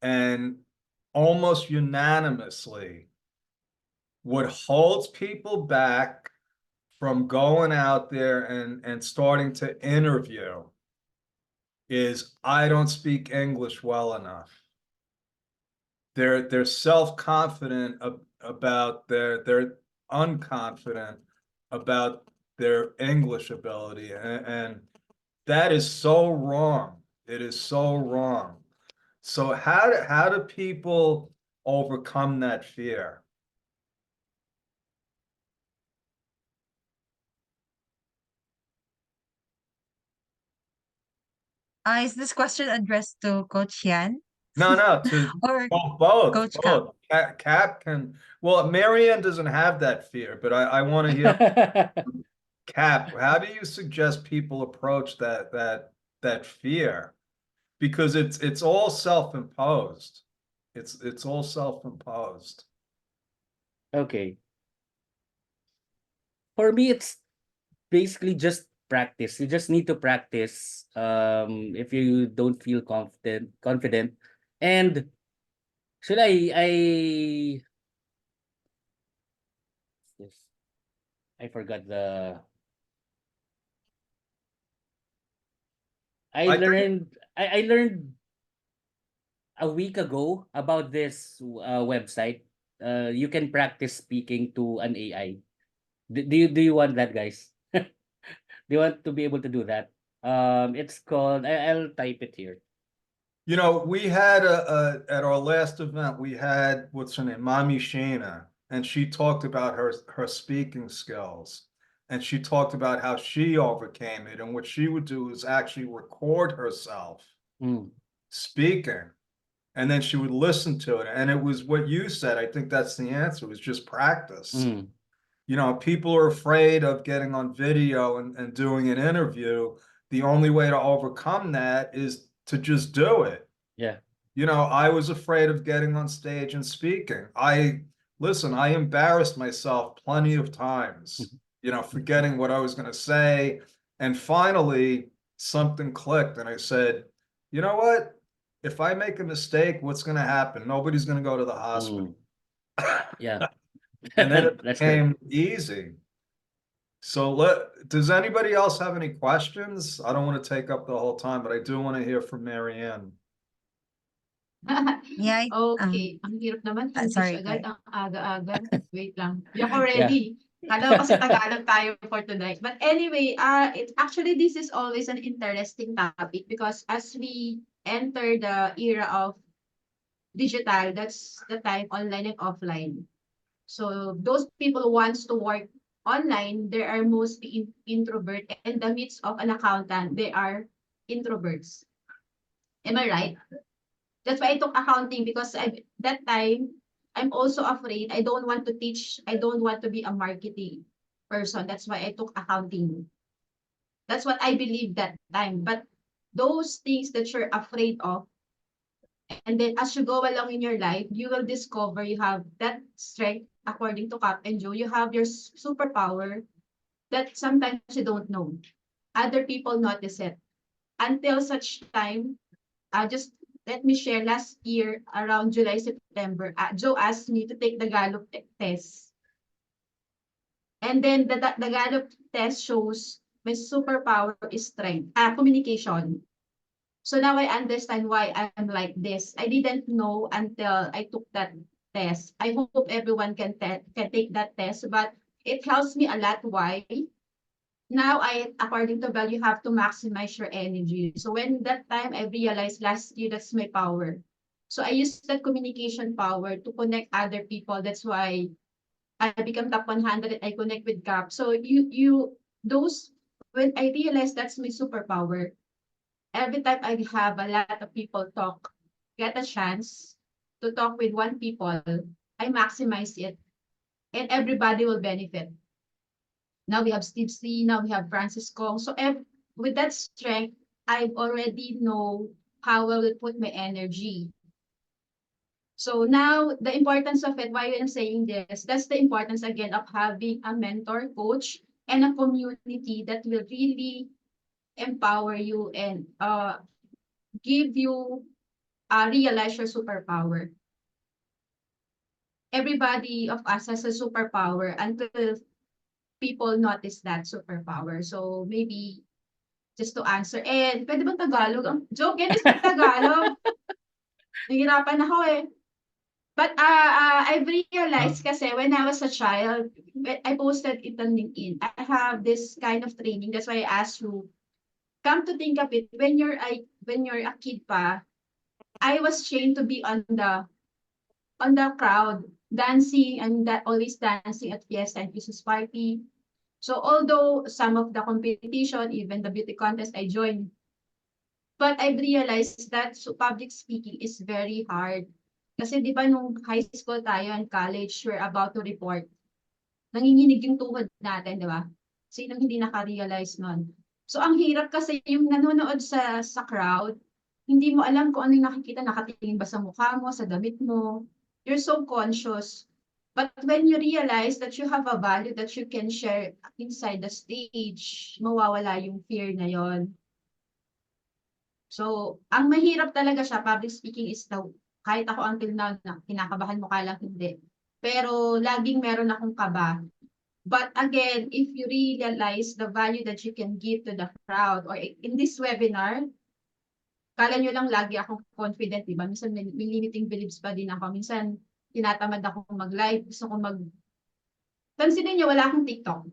and almost unanimously, what holds people back from going out there and starting to interview is, I don't speak English well enough. They're self-confident about they're unconfident about their English ability, and that is so wrong. It is so wrong. So how do people overcome that fear? Is this question addressed to Coach Yan No, to or both, Coach Cap? both. Cap can, well, Marianne doesn't have that fear, but I want to hear Cap. How do you suggest people approach that fear? Because it's all self-imposed. It's all self-imposed. Okay. For me, it's basically just practice. You just need to practice. If you don't feel confident, and should yes, I forgot the. I think I learned a week ago about this website. You can practice speaking to an AI. Do you want that, guys? Do you want to be able to do that? It's called. I'll type it here. we had at our last event, we had, what's her name, Mommy Shana, and she talked about her speaking skills. And she talked about how she overcame it. And what she would do is actually record herself Mm. speaking, and then she would listen to it. And it was what you said. I think that's the answer, was just practice. Mm. People are afraid of getting on video and doing an interview. The only way to overcome that is to just do it. Yeah. I was afraid of getting on stage and speaking. Listen, I embarrassed myself plenty of times, forgetting what I was going to say. And finally, something clicked, and I said, you know what? If I make a mistake, what's going to happen? Nobody's going to go to the hospital. Yeah. And then it That's great. became easy. So does anybody else have any questions? I don't want to take up the whole time, but I do want to hear from Marianne. Yeah. Okay, ang hirap naman, English sorry, agad, Kai. ang aga-aga. Wait lang, di ako ready. Kala ko kasi Tagalog tayo for tonight. But anyway, this is always an interesting topic, because as we enter the era of digital, that's the time online and offline. So those people who wants to work online, they are mostly introvert, and the midst of an accountant, they are introverts. Am I right? That's why I took accounting, because that time, I'm also afraid. I don't want to teach. I don't want to be a marketing person. That's why I took accounting. That's what I believe that time. But those things that you're afraid of, And then as you go along in your life, you will discover you have that strength. According to Cap and Joe, you have your superpower that sometimes you don't know. Other people notice it. Until such time, just let me share, last year, around July, September, Joe asked me to take the Gallup test. And then the Gallup test shows my superpower is strength, communication. So now I understand why I'm like this. I didn't know until I took that test. I hope everyone can take that test, but it helps me a lot. Why? Now according to Bell, you have to maximize your energy. So when that time I realized last year, that's my power. So I use that communication power to connect other people. That's why I become top 100. I connect with Cap. So those, when I realized that's my superpower, every time I have a lot of people get a chance to talk with one people, I maximize it and everybody will benefit. Now we have Steve C, now we have Francis Kong. So with that strength, I already know how I will put my energy. So now the importance of it, why I'm saying this, that's the importance again of having a mentor, coach, and a community that will really empower you and give you realize your superpower. Everybody of us has a superpower until people notice that superpower. So maybe just to answer, and pwede ba Tagalog? Ang joke, yan is Tagalog. Nahihirapan ako eh. But I've realized kasi when I was a child, I posted it on LinkedIn. I have this kind of training. That's why I asked you, come to think of it, when you're a kid pa, I was trained to be on the crowd, dancing, and that always dancing at Fiesta and Christmas party. So although some of the competition, even the beauty contest, I joined, but I realized that public speaking is very hard. Kasi di ba nung high school tayo and college, we're about to report. Nanginginig yung tuhod natin, di ba? Sinong hindi naka-realize nun? So ang hirap kasi yung nanonood sa crowd, hindi mo alam kung ano yung nakikita, nakatingin ba sa mukha mo, sa damit mo. You're so conscious. But when you realize that you have a value that you can share inside the stage, mawawala yung fear na yon. So, ang mahirap talaga siya, public speaking is kahit ako until now, kinakabahan mo lang hindi. Pero laging meron akong kaba. But again, if you realize the value that you can give to the crowd, or in this webinar, kala nyo lang lagi akong confident, diba? Minsan may limiting beliefs pa din ako. Minsan, tinatamad ako mag-live. Gusto ko Pansinin nyo, wala akong TikTok.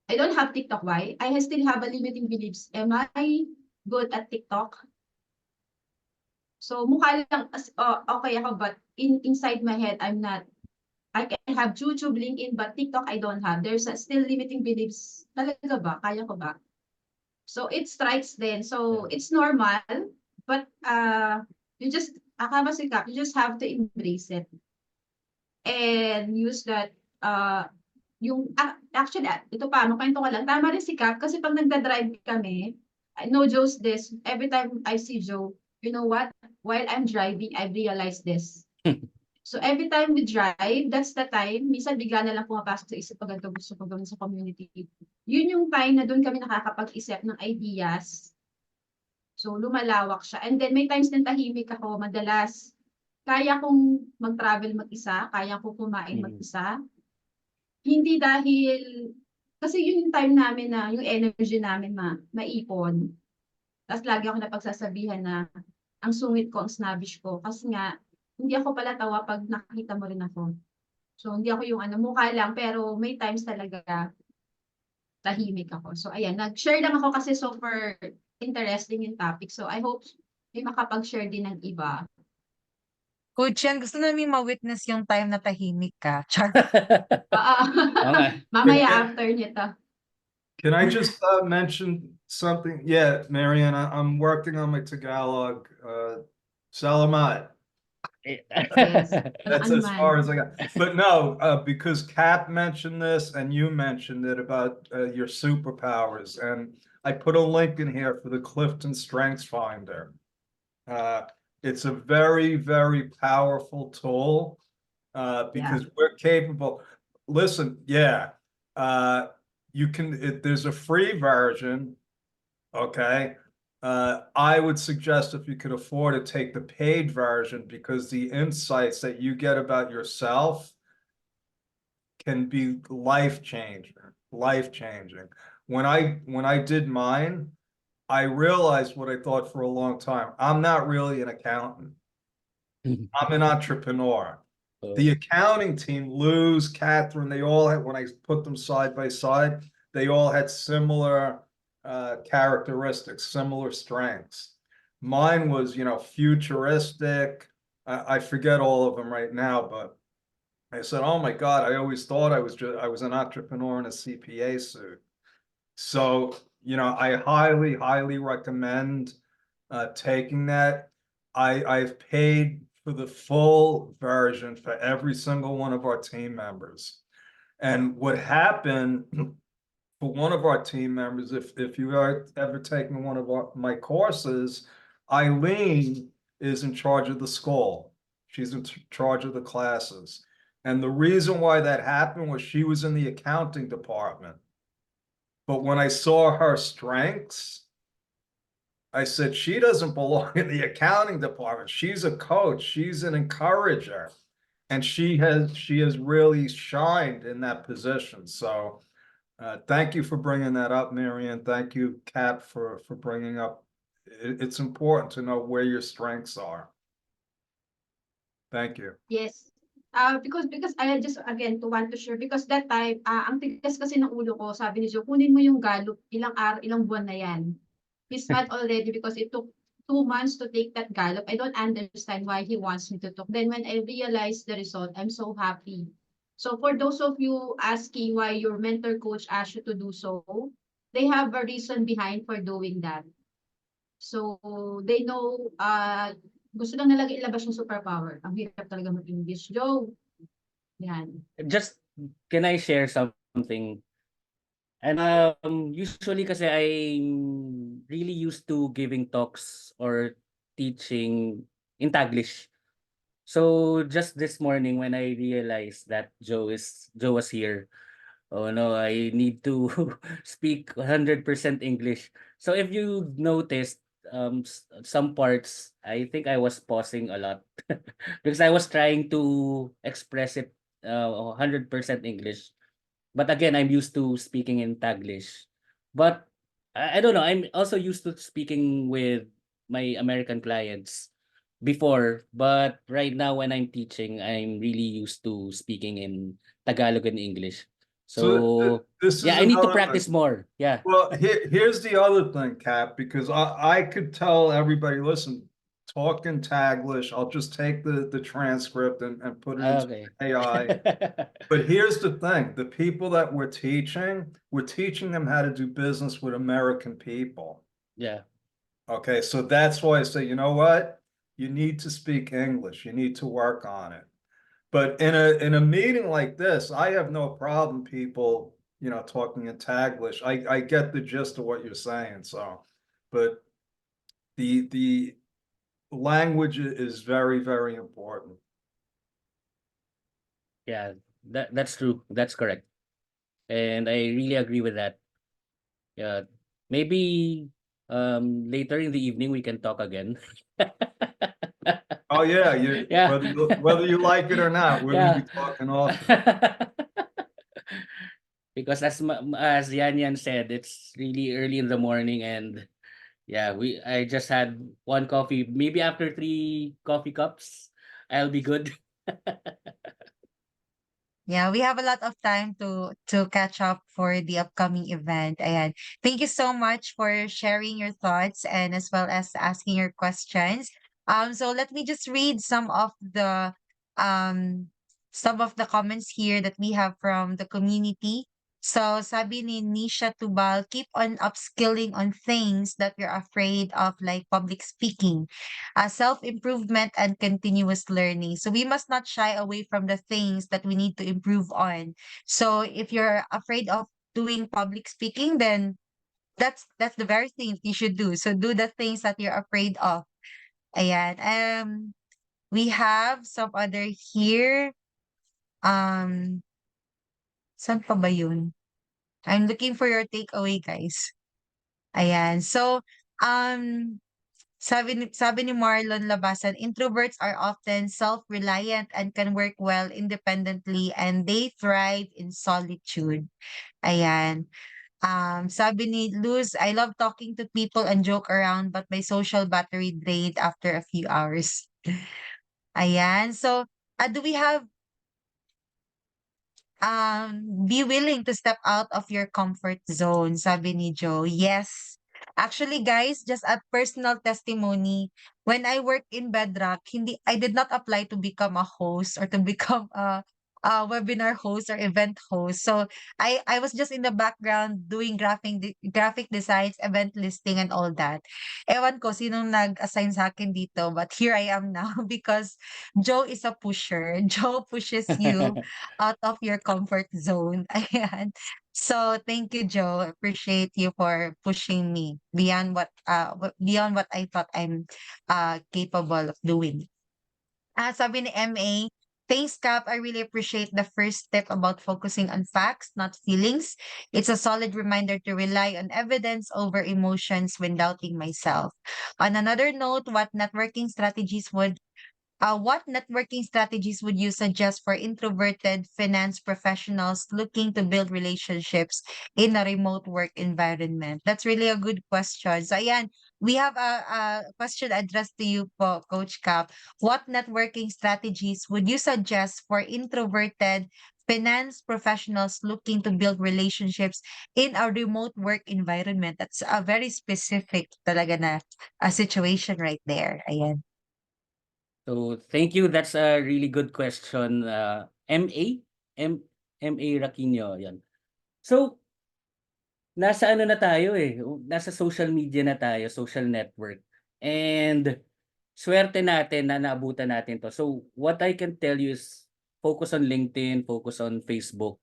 I don't have TikTok. Why? I still have a limiting beliefs. Am I good at TikTok? So, mukha lang, okay ako, but inside my head, I'm not. I can have YouTube, LinkedIn, but TikTok, I don't have. There's still limiting beliefs. Talaga ba? Kaya ko ba? So, it strikes then. So, it's normal, but you just have to embrace it and use that actually ito pa kwento ko lang, tama rin si Cap kasi pag nagda-drive kami, no Joe's this, every time I see Joe, you know what, while I'm driving I realize this. So every time we drive, that's the time, minsan bigla na lang pumapasok sa isip pag ganito gusto ko gawin sa community. Yun yung time na doon kami nakakapag-isip ng ideas. So, lumalawak siya. And then, may times din tahimik ako. Madalas, kaya kong mag-travel mag-isa. Kaya kong kumain mag-isa. Hindi dahil, kasi yun yung time namin na, yung energy namin maipon. Tapos lagi ako napagsasabihan na, ang sungit ko, ang snobbish ko. Kasi nga, hindi ako pala tawa pag nakita mo rin ako. So, hindi ako yung mukha lang. Pero may times talaga, tahimik ako. So, ayan, nag-share lang ako kasi super interesting yung topic. So, I hope may makapag-share din ng iba. Coach Yan, gusto namin ma-witness yung time na tahimik ka. Char. Mamaya after nito. Can I just mention something? Yeah, Marianne, I'm working on my Tagalog. Salamat. Yes. That's as far as I got. But no, because Kat mentioned this and you mentioned it about your superpowers, and I put a link in here for the Clifton Strengths Finder. It's a very, very powerful tool. Because we're capable, listen, yeah. You can, there's a free version, okay? I would suggest if you could afford it, take the paid version because the insights that you get about yourself can be life-changing, life-changing. When I did mine, I realized what I thought for a long time. I'm not really an accountant. I'm an entrepreneur. The accounting team, Luz, Catherine, they all had, when I put them side by side, they all had similar characteristics, similar strengths. Mine was, futuristic. I forget all of them right now, but I said, oh my God, I always thought I was an entrepreneur in a CPA suit. So, I highly, highly recommend taking that. I've paid for the full version for every single one of our team members. And what happened for one of our team members, if you are ever taken one of my courses, Eileen is in charge of the school. She's in charge of the classes. And the reason why that happened was she was in the accounting department. But when I saw her strengths, I said, she doesn't belong in the accounting department. She's a coach. She's an encourager. And she has really shined in that position. So thank you for bringing that up, Marianne. Thank you, Kat, for bringing up. It's important to know where your strengths are. Thank you. Yes. Because I just again to want to share because that time ang tigas kasi ng ulo ko sabi ni Joe kunin mo yung Gallup ilang buwan na yan. He's mad already because it took 2 months to take that Gallup. I don't understand why he wants me to talk. Then when I realized the result, I'm so happy. So for those of you asking why your mentor coach asked you to do so, they have a reason behind for doing that. So they know gusto lang nilang ilabas yung superpower. Ang hirap talaga mag-English. Joe, yan. Just, can I share something? And usually kasi I'm really used to giving talks or teaching in Taglish. So just this morning when I realized that Joe was here, oh no, I need to speak 100% English. So if you noticed, some parts, I think I was pausing a lot because I was trying to express it 100% English. But again, I'm used to speaking in Taglish. But I don't know, I'm also used to speaking with my American clients before, but right now when I'm teaching, I'm really used to speaking in Tagalog and English. So this yeah, is I need to another practice thing. more. Yeah. Well, here's the other thing, Cap, because I could tell everybody, listen, talk in Taglish. I'll just take the transcript and put it into Okay. AI. But here's the thing, the people that we're teaching them how to do business with American people. Yeah. Okay, so that's why I say, you know what? You need to speak English. You need to work on it. But in a meeting like this, I have no problem people, talking in Taglish. I get the gist of what you're saying, so, but the language is very, very important. Yeah, that's true. That's correct. And I really agree with that. Yeah. Maybe later in the evening we can talk again. Oh yeah, Yeah. whether you like it or not, we're gonna Yeah. be talking often. Because as Yan Yan said, it's really early in the morning and yeah, I just had one coffee. Maybe after 3 coffee cups, I'll be good. Yeah, we have a lot of time to catch up for the upcoming event. And thank you so much for sharing your thoughts and as well as asking your questions. So let me just read some of the comments here that we have from the community. So sabi ni Nisha Tubal, keep on upskilling on things that you're afraid of, like public speaking, self-improvement and continuous learning. So we must not shy away from the things that we need to improve on. So if you're afraid of doing public speaking, then that's the very thing you should do. So do the things that you're afraid of. Ayan. We have some other here. Um, saan pa ba yun? I'm looking for your takeaway, guys. Ayan. So, um, sabi ni Marlon Labasan, introverts are often self-reliant and can work well independently and they thrive in solitude. Ayan. Sabi ni Luz, I love talking to people and joke around, but my social battery drained after a few hours. Ayan. So, do we have be willing to step out of your comfort zone, sabi ni Joe. Yes. Actually, guys, just a personal testimony, when I worked in Bedrock, I did not apply to become a host or to become a webinar host or event host. So I was just in the background doing graphic designs, event listing, and all that. Ewan ko sinong nag-assign sa akin dito, but here I am now because Joe is a pusher. Joe pushes you out of your comfort zone. Ayan. So thank you, Joe. Appreciate you for pushing me beyond what I thought I'm capable of doing. Sabi ni MA, thanks, Cap. I really appreciate the first step about focusing on facts, not feelings. It's a solid reminder to rely on evidence over emotions when doubting myself. On another note, what networking strategies would you suggest for introverted finance professionals looking to build relationships in a remote work environment? That's really a good question. So, ayan, we have a question addressed to you po, Coach Cap. What networking strategies would you suggest for introverted finance professionals looking to build relationships in a remote work environment? That's a very specific talaga na a situation right there. Ayan. So thank you. That's a really good question. MA? MA Raquino, yan. So, nasa ano na tayo eh, nasa social media na tayo, social network. And swerte natin na naabutan natin to. So, what I can tell you is focus on LinkedIn, focus on Facebook.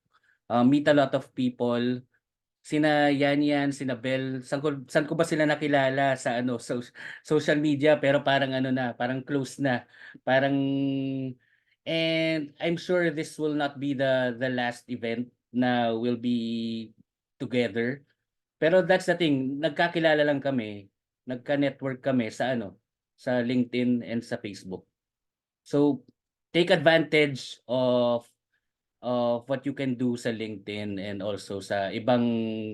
Meet a lot of people. Sina Yan, sina Bel, saan ko ba sila nakilala sa ano, social media pero parang ano na, parang close na. Parang and I'm sure this will not be the last event na we'll be together. Pero that's the thing, nagkakilala lang kami, nagka-network kami sa ano, sa LinkedIn and sa Facebook. So take advantage of what you can do sa LinkedIn and also sa ibang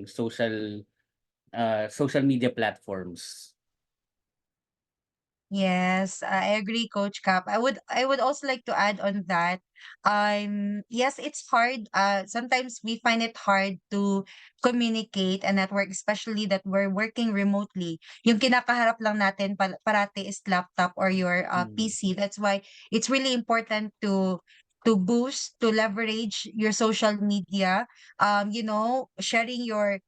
social media platforms. Yes, I agree, Coach Cap. I would also like to add on that. Yes, it's hard. Sometimes we find it hard to communicate and network, especially that we're working remotely. Yung kinakaharap lang natin parati is laptop or your PC. That's why it's really important to leverage your social media. Sharing your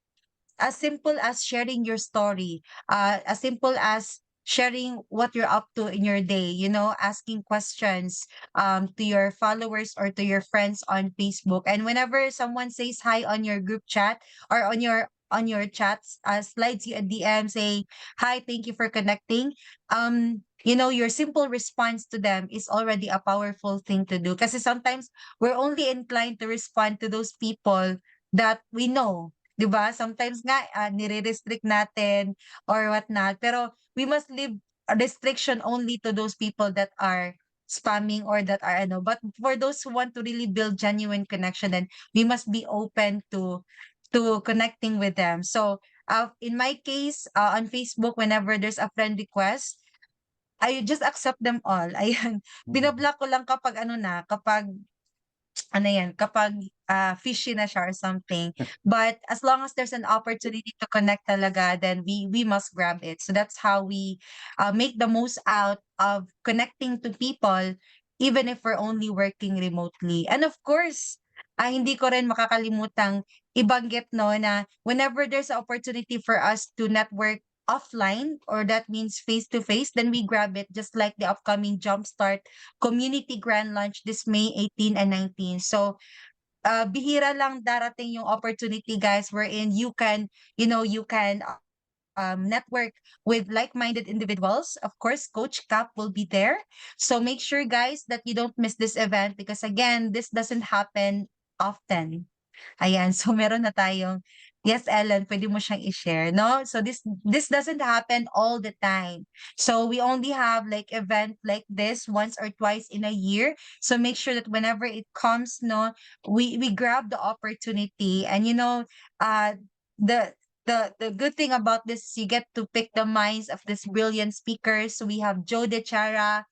as simple as sharing your story, as simple as sharing what you're up to in your day, asking questions to your followers or to your friends on Facebook. And whenever someone says hi on your group chat or on your chats, slides you a DM saying, hi, thank you for connecting. Your simple response to them is already a powerful thing to do. Because sometimes we're only inclined to respond to those people that we know. 'Di ba? Sometimes nga nire-restrict natin or whatnot, pero we must leave a restriction only to those people that are spamming or that are ano. But for those who want to really build genuine connection, then we must be open to connecting with them. So, in my case, on Facebook, whenever there's a friend request, I just accept them all. Ayan. Binablock ko lang kapag ano yan, kapag fishy na siya or something. But as long as there's an opportunity to connect talaga, then we must grab it. So that's how we make the most out of connecting to people, even if we're only working remotely. And of course, hindi ko rin makakalimutang ibanggit no na whenever there's an opportunity for us to network offline, or that means face to face, then we grab it, just like the upcoming Jumpstart Community Grand Lunch this May 18 and 19. So, bihira lang darating yung opportunity, guys, wherein you can network with like-minded individuals. Of course, Coach Cap will be there. So make sure, guys, that you don't miss this event because again, this doesn't happen often. Ayan, so meron na tayong, yes, Ellen, pwede mo siyang i-share, no? So this doesn't happen all the time. So we only have like event like this once or twice in a year. So make sure that whenever it comes, no, we grab the opportunity. And the the good thing about this is you get to pick the minds of these brilliant speakers. So we have Joe De Chara,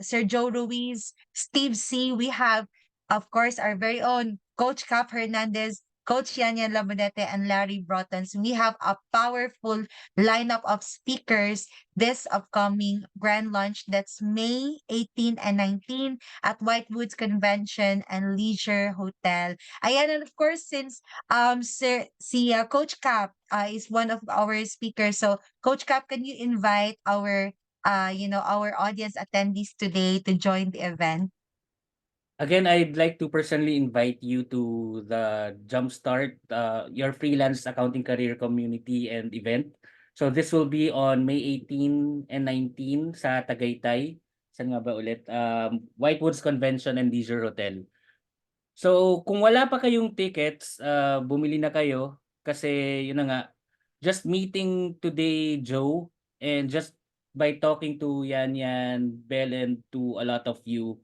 Sir Joe Ruiz, Steve C. We have, of course, our very own Coach Cap Hernandez, Coach Yanyan Labonete, and Larry Broughton. So we have a powerful lineup of speakers this upcoming grand launch. That's May 18 and 19 at Whitewoods Convention and Leisure Hotel. Ayan, and of course, since Coach Cap is one of our speakers. So Coach Cap, can you invite our our audience attendees today to join the event? Again, I'd like to personally invite you to the Jumpstart your freelance accounting career community and event. So this will be on May 18 and 19 sa Tagaytay. Saan nga ba ulit? Whitewoods Convention and Leisure Hotel. So kung wala pa kayong tickets, bumili na kayo kasi yun na nga, just meeting today Joe and just by talking to Yan, Bell, and to a lot of you,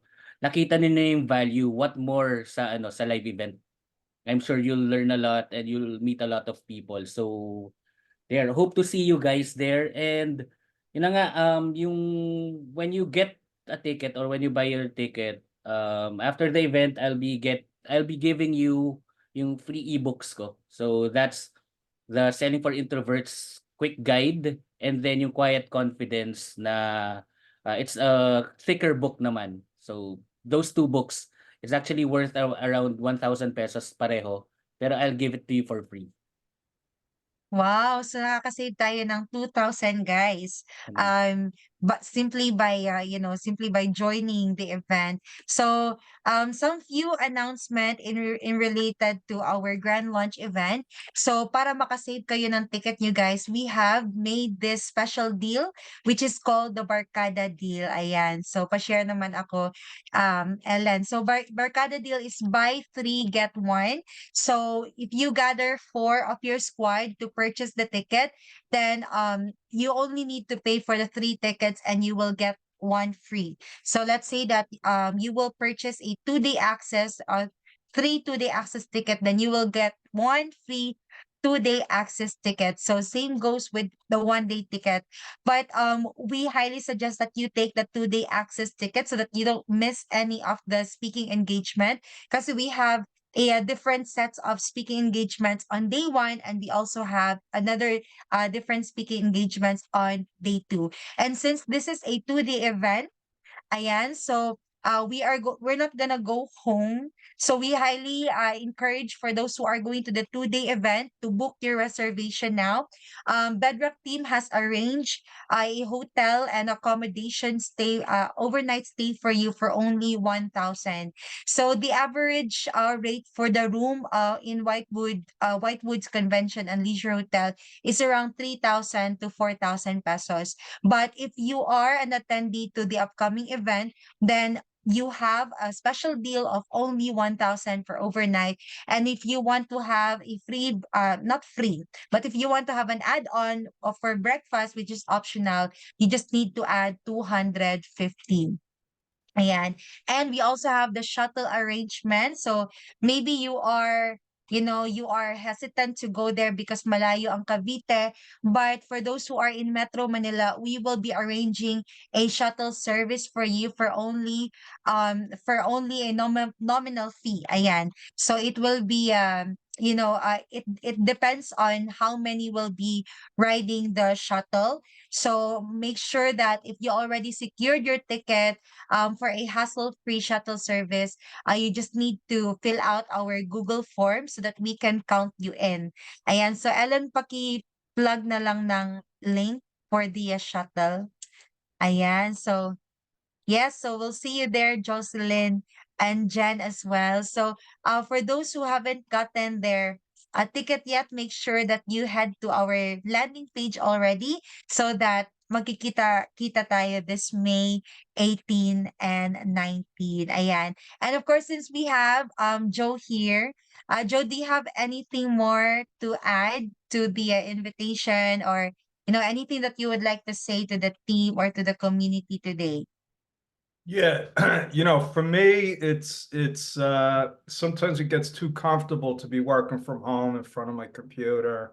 nakita niyo na yung value, what more sa sa live event. I'm sure you'll learn a lot and you'll meet a lot of people. So there, hope to see you guys there. And yun na nga, yung when you get a ticket or when you buy your ticket, after the event, I'll be giving you yung free ebooks ko. So that's the Selling for Introverts quick guide, and then yung Quiet Confidence na it's a thicker book naman. So those two books is actually worth around 1,000 pesos pareho, pero I'll give it to you for free. Wow, so nakaka-save tayo ng 2,000, guys. But simply by simply by joining the event. So, some few announcement in related to our grand launch event. So, para makasave kayo ng ticket nyo, guys, we have made this special deal which is called the Barkada deal. Ayan. So, pa-share naman ako, Ellen. So, Barkada deal is buy 3 get 1. So if you gather 4 of your squad to purchase the ticket, then you only need to pay for the 3 tickets and you will get 1 free. So let's say that you will purchase a 2-day access or 3 2-day access ticket, then you will get 1 free 2-day access ticket. So same goes with the 1-day ticket. But we highly suggest that you take the 2-day access ticket so that you don't miss any of the speaking engagement, because we have different sets of speaking engagements on day 1, and we also have another different speaking engagements on day 2. And since this is a 2-day event, ayan, so we're not gonna go home. So we highly encourage for those who are going to the 2-day event to book your reservation now. Bedrock team has arranged a hotel and accommodation stay, overnight stay for you for only 1,000. So the average rate for the room in Whitewoods Convention and Leisure Hotel is around 3,000 to 4,000 pesos. But if you are an attendee to the upcoming event, then you have a special deal of only 1,000 for overnight. And if you want to have a free, not free, but if you want to have an add-on for breakfast, which is optional, you just need to add 250. Ayan. And we also have the shuttle arrangement. So maybe you are, you are hesitant to go there because malayo ang Cavite. But for those who are in Metro Manila, we will be arranging a shuttle service for you for only a nominal fee. Ayan. So it will be it depends on how many will be riding the shuttle. So make sure that if you already secured your ticket for a hassle-free shuttle service, you just need to fill out our Google form so that we can count you in. Ayan, so Ellen, paki-plug na lang ng link for the shuttle. Ayan, so yes, so we'll see you there, Jocelyn and Jen as well. So for those who haven't gotten their a ticket yet, make sure that you head to our landing page already so that magkikita tayo this May 18 and 19. Ayan. And of course, since we have Joe here, Joe, do you have anything more to add to the invitation, or anything that you would like to say to the team or to the community today? Yeah, for me, it's sometimes it gets too comfortable to be working from home in front of my computer.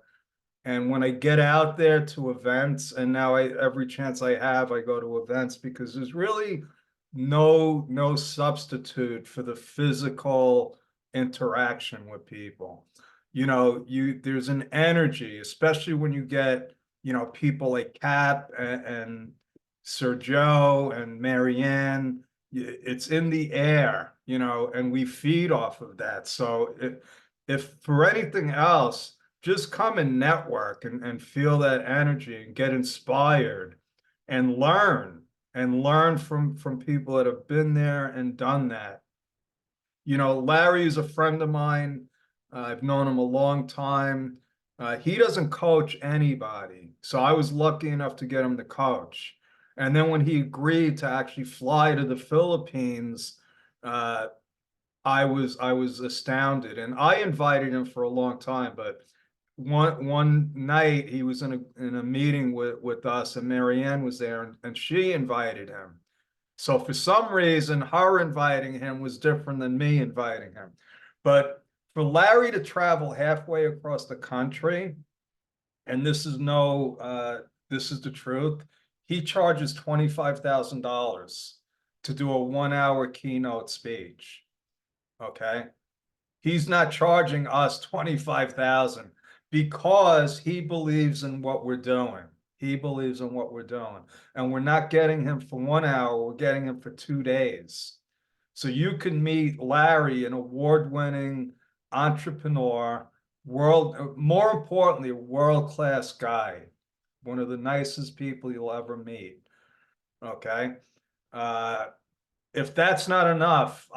And when I get out there to events, and now every chance I have, I go to events, because there's really no substitute for the physical interaction with people. There's an energy, especially when you get, people like Cap and Sir Joe and Marianne. It's in the air, and we feed off of that. So if for anything else, just come and network and feel that energy and get inspired and learn from people that have been there and done that. Larry is a friend of mine. I've known him a long time. He doesn't coach anybody, so I was lucky enough to get him to coach. And then when he agreed to actually fly to the Philippines, I was astounded, and I invited him for a long time, but one night he was in a meeting with us, and Marianne was there, and she invited him. So for some reason, her inviting him was different than me inviting him. But for Larry to travel halfway across the country, and this is the truth, he charges $25,000 to do a 1 hour keynote speech. Okay. He's not charging us 25,000 because he believes in what we're doing. He believes in what we're doing. And we're not getting him for 1 hour, we're getting him for 2 days. So you can meet Larry, an award-winning entrepreneur, more importantly, a world-class guy, one of the nicest people you'll ever meet. Okay. If that's not enough,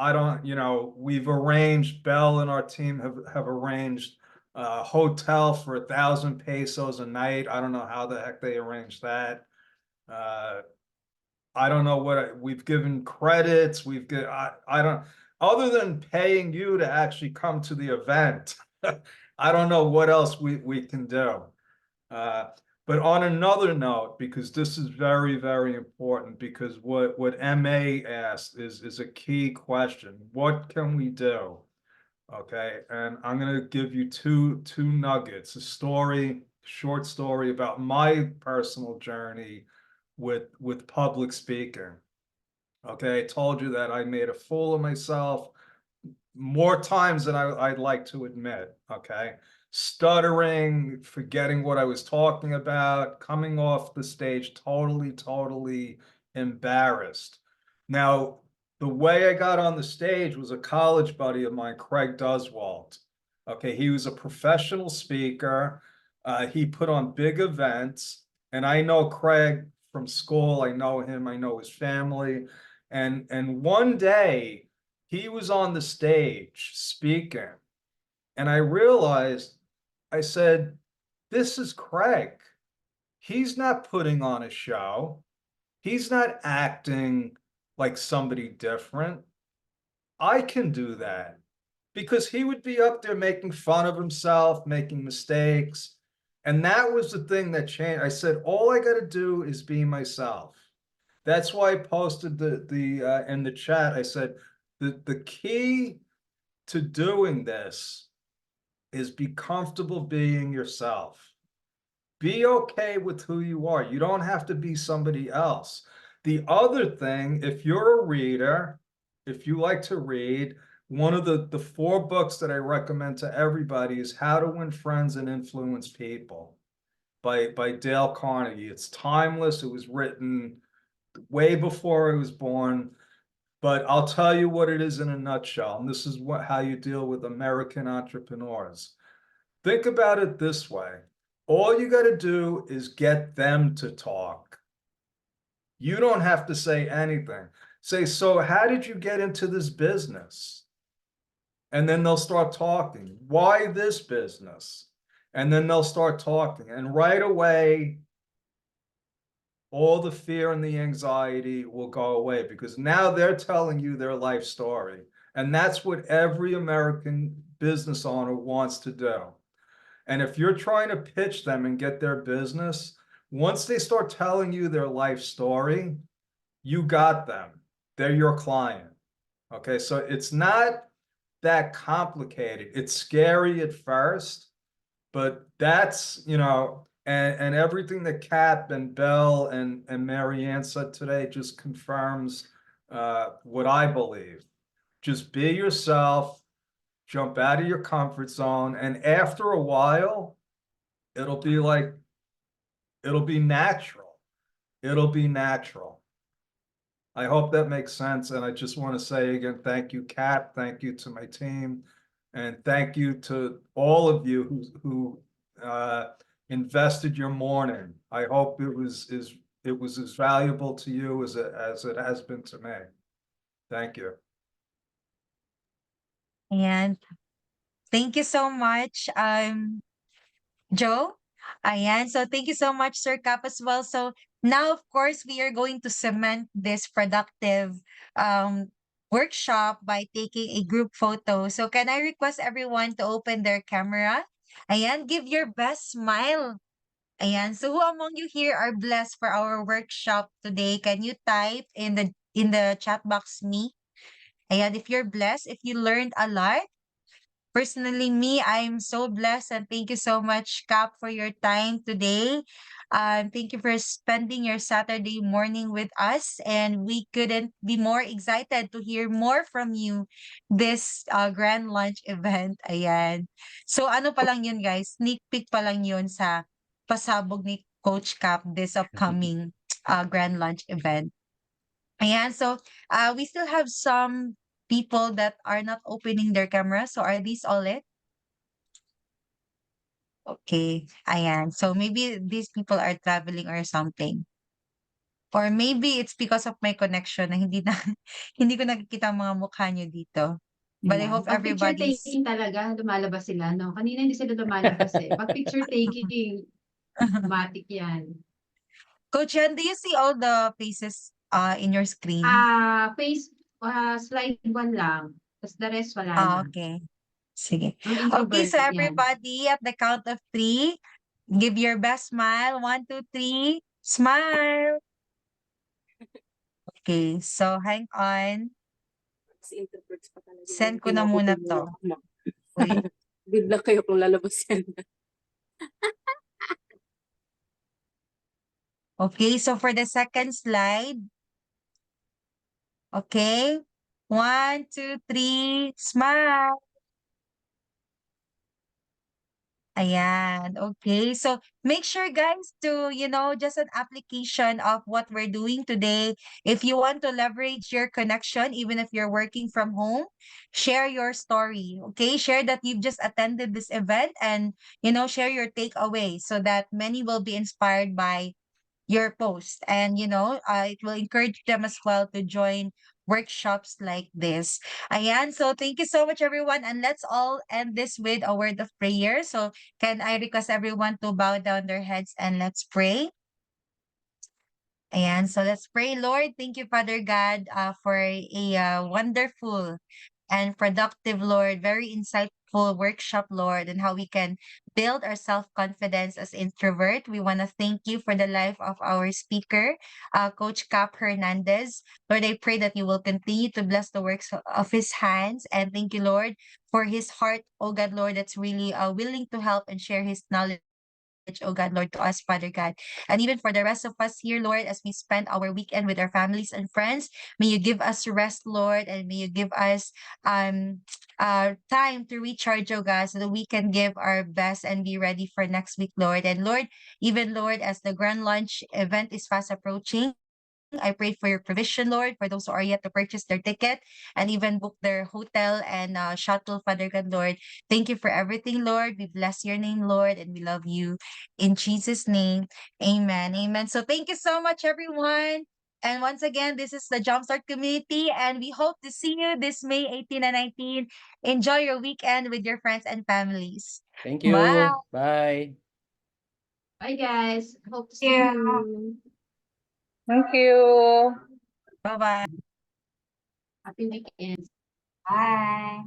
we've arranged, Bell and our team have arranged a hotel for 1,000 pesos a night. I don't know how the heck they arranged that. I don't know we've given credits. I don't, other than paying you to actually come to the event, I don't know what else we can do. But on another note, because this is very, very important, because what MA asked is a key question. What can we do? Okay, and I'm gonna give you two nuggets, short story about my personal journey with public speaking. Okay, I told you that I made a fool of myself more times than I'd like to admit. Okay. Stuttering, forgetting what I was talking about, coming off the stage totally embarrassed. Now, the way I got on the stage was a college buddy of mine, Craig Duswalt. Okay, he was a professional speaker. He put on big events, and I know Craig from school. I know him. I know his family. And one day he was on the stage speaking, and I realized, I said, this is Craig. He's not putting on a show. He's not acting like somebody different. I can do that, because he would be up there making fun of himself, making mistakes. And that was the thing that changed. I said, all I got to do is be myself. That's why I posted in the chat. I said, the key to doing this is be comfortable being yourself. Be okay with who you are. You don't have to be somebody else. The other thing, if you're a reader, if you like to read, one of the 4 books that I recommend to everybody is How to Win Friends and Influence People by Dale Carnegie. It's timeless. It was written way before I was born. But I'll tell you what it is in a nutshell. And this is how you deal with American entrepreneurs. Think about it this way. All you got to do is get them to talk. You don't have to say anything. Say, so how did you get into this business? And then they'll start talking. Why this business? And then they'll start talking. And right away, all the fear and the anxiety will go away because now they're telling you their life story. And that's what every American business owner wants to do. And if you're trying to pitch them and get their business, once they start telling you their life story, you got them. They're your client. Okay, so it's not that complicated. It's scary at first, but that's, and everything that Kat and Belle and Marianne said today just confirms what I believe. Just be yourself, jump out of your comfort zone, and after a while, it'll be natural. It'll be natural. I hope that makes sense. And I just want to say again, thank you, Kat. Thank you to my team. And thank you to all of you who invested your morning. I hope it was as valuable to you as it has been to me. Thank you. And thank you so much, Joe. Ayan. So thank you so much, Sir Cap, as well. So now, of course, we are going to cement this productive workshop by taking a group photo. So can I request everyone to open their camera? Ayan, give your best smile. Ayan. So who among you here are blessed for our workshop today? Can you type in the chat box me? Ayan, if you're blessed, if you learned a lot. Personally, me, I'm so blessed and thank you so much, Cap, for your time today. Thank you for spending your Saturday morning with us, and we couldn't be more excited to hear more from you this grand lunch event. Ayan. So ano pa lang yun, guys? Sneak peek pa lang yun sa pasabog ni Coach Cap this upcoming grand lunch event. Ayan, so we still have some people that are not opening their camera. So are these all it? Okay, ayan. So maybe these people are traveling or something. Or maybe it's because of my connection na hindi na hindi ko nakikita ang mga mukha niyo dito. But I Ayan. hope Pag picture everybody's taking talaga, lumalabas sila, no? Kanina hindi sila lumalabas eh. Pag picture taking, automatic yan. Coach Yan, do you see all the faces in your screen? Slide 1 lang. Tapos the rest wala na. Okay. Sige. Ang Okay, introvert so yan. everybody at the count of 3, give your best smile. 1, 2, 3, smile. Okay, so hang on. Introverts pa talaga. Send ko na muna to. Wait. Good luck kayo kung lalabas yan. Okay, so for the second slide. Okay. 1, 2, 3, smile. Ayan. Okay. So make sure guys to, just an application of what we're doing today. If you want to leverage your connection, even if you're working from home, share your story. Okay. Share that you've just attended this event and, share your takeaway so that many will be inspired by your post. And, it will encourage them as well to join workshops like this. Ayan. So thank you so much, everyone. And let's all end this with a word of prayer. So can I request everyone to bow down their heads and let's pray? Ayan. So let's pray. Lord, thank you, Father God, for a wonderful and productive, Lord, very insightful workshop, Lord, and how we can build our self-confidence as introvert. We want to thank you for the life of our speaker, Coach Cap Hernandez. Lord, I pray that you will continue to bless the works of his hands. And thank you, Lord, for his heart, oh God, Lord, that's really willing to help and share his knowledge, oh God, Lord, to us, Father God. And even for the rest of us here, Lord, as we spend our weekend with our families and friends, may you give us rest, Lord, and may you give us time to recharge, oh God, so that we can give our best and be ready for next week, Lord. And Lord, even Lord, as the grand lunch event is fast approaching, I pray for your provision, Lord, for those who are yet to purchase their ticket and even book their hotel and shuttle, Father God, Lord. Thank you for everything, Lord. We bless your name, Lord, and we love you. In Jesus' name, amen. Amen. So thank you so much, everyone. And once again, this is the Jumpstart community, and we hope to see you this May 18 and 19. Enjoy your weekend with your friends and families. Thank you. Bye. Bye. Bye guys. Hope to see Yeah. you. Thank you. Bye-bye. Happy weekend. Bye.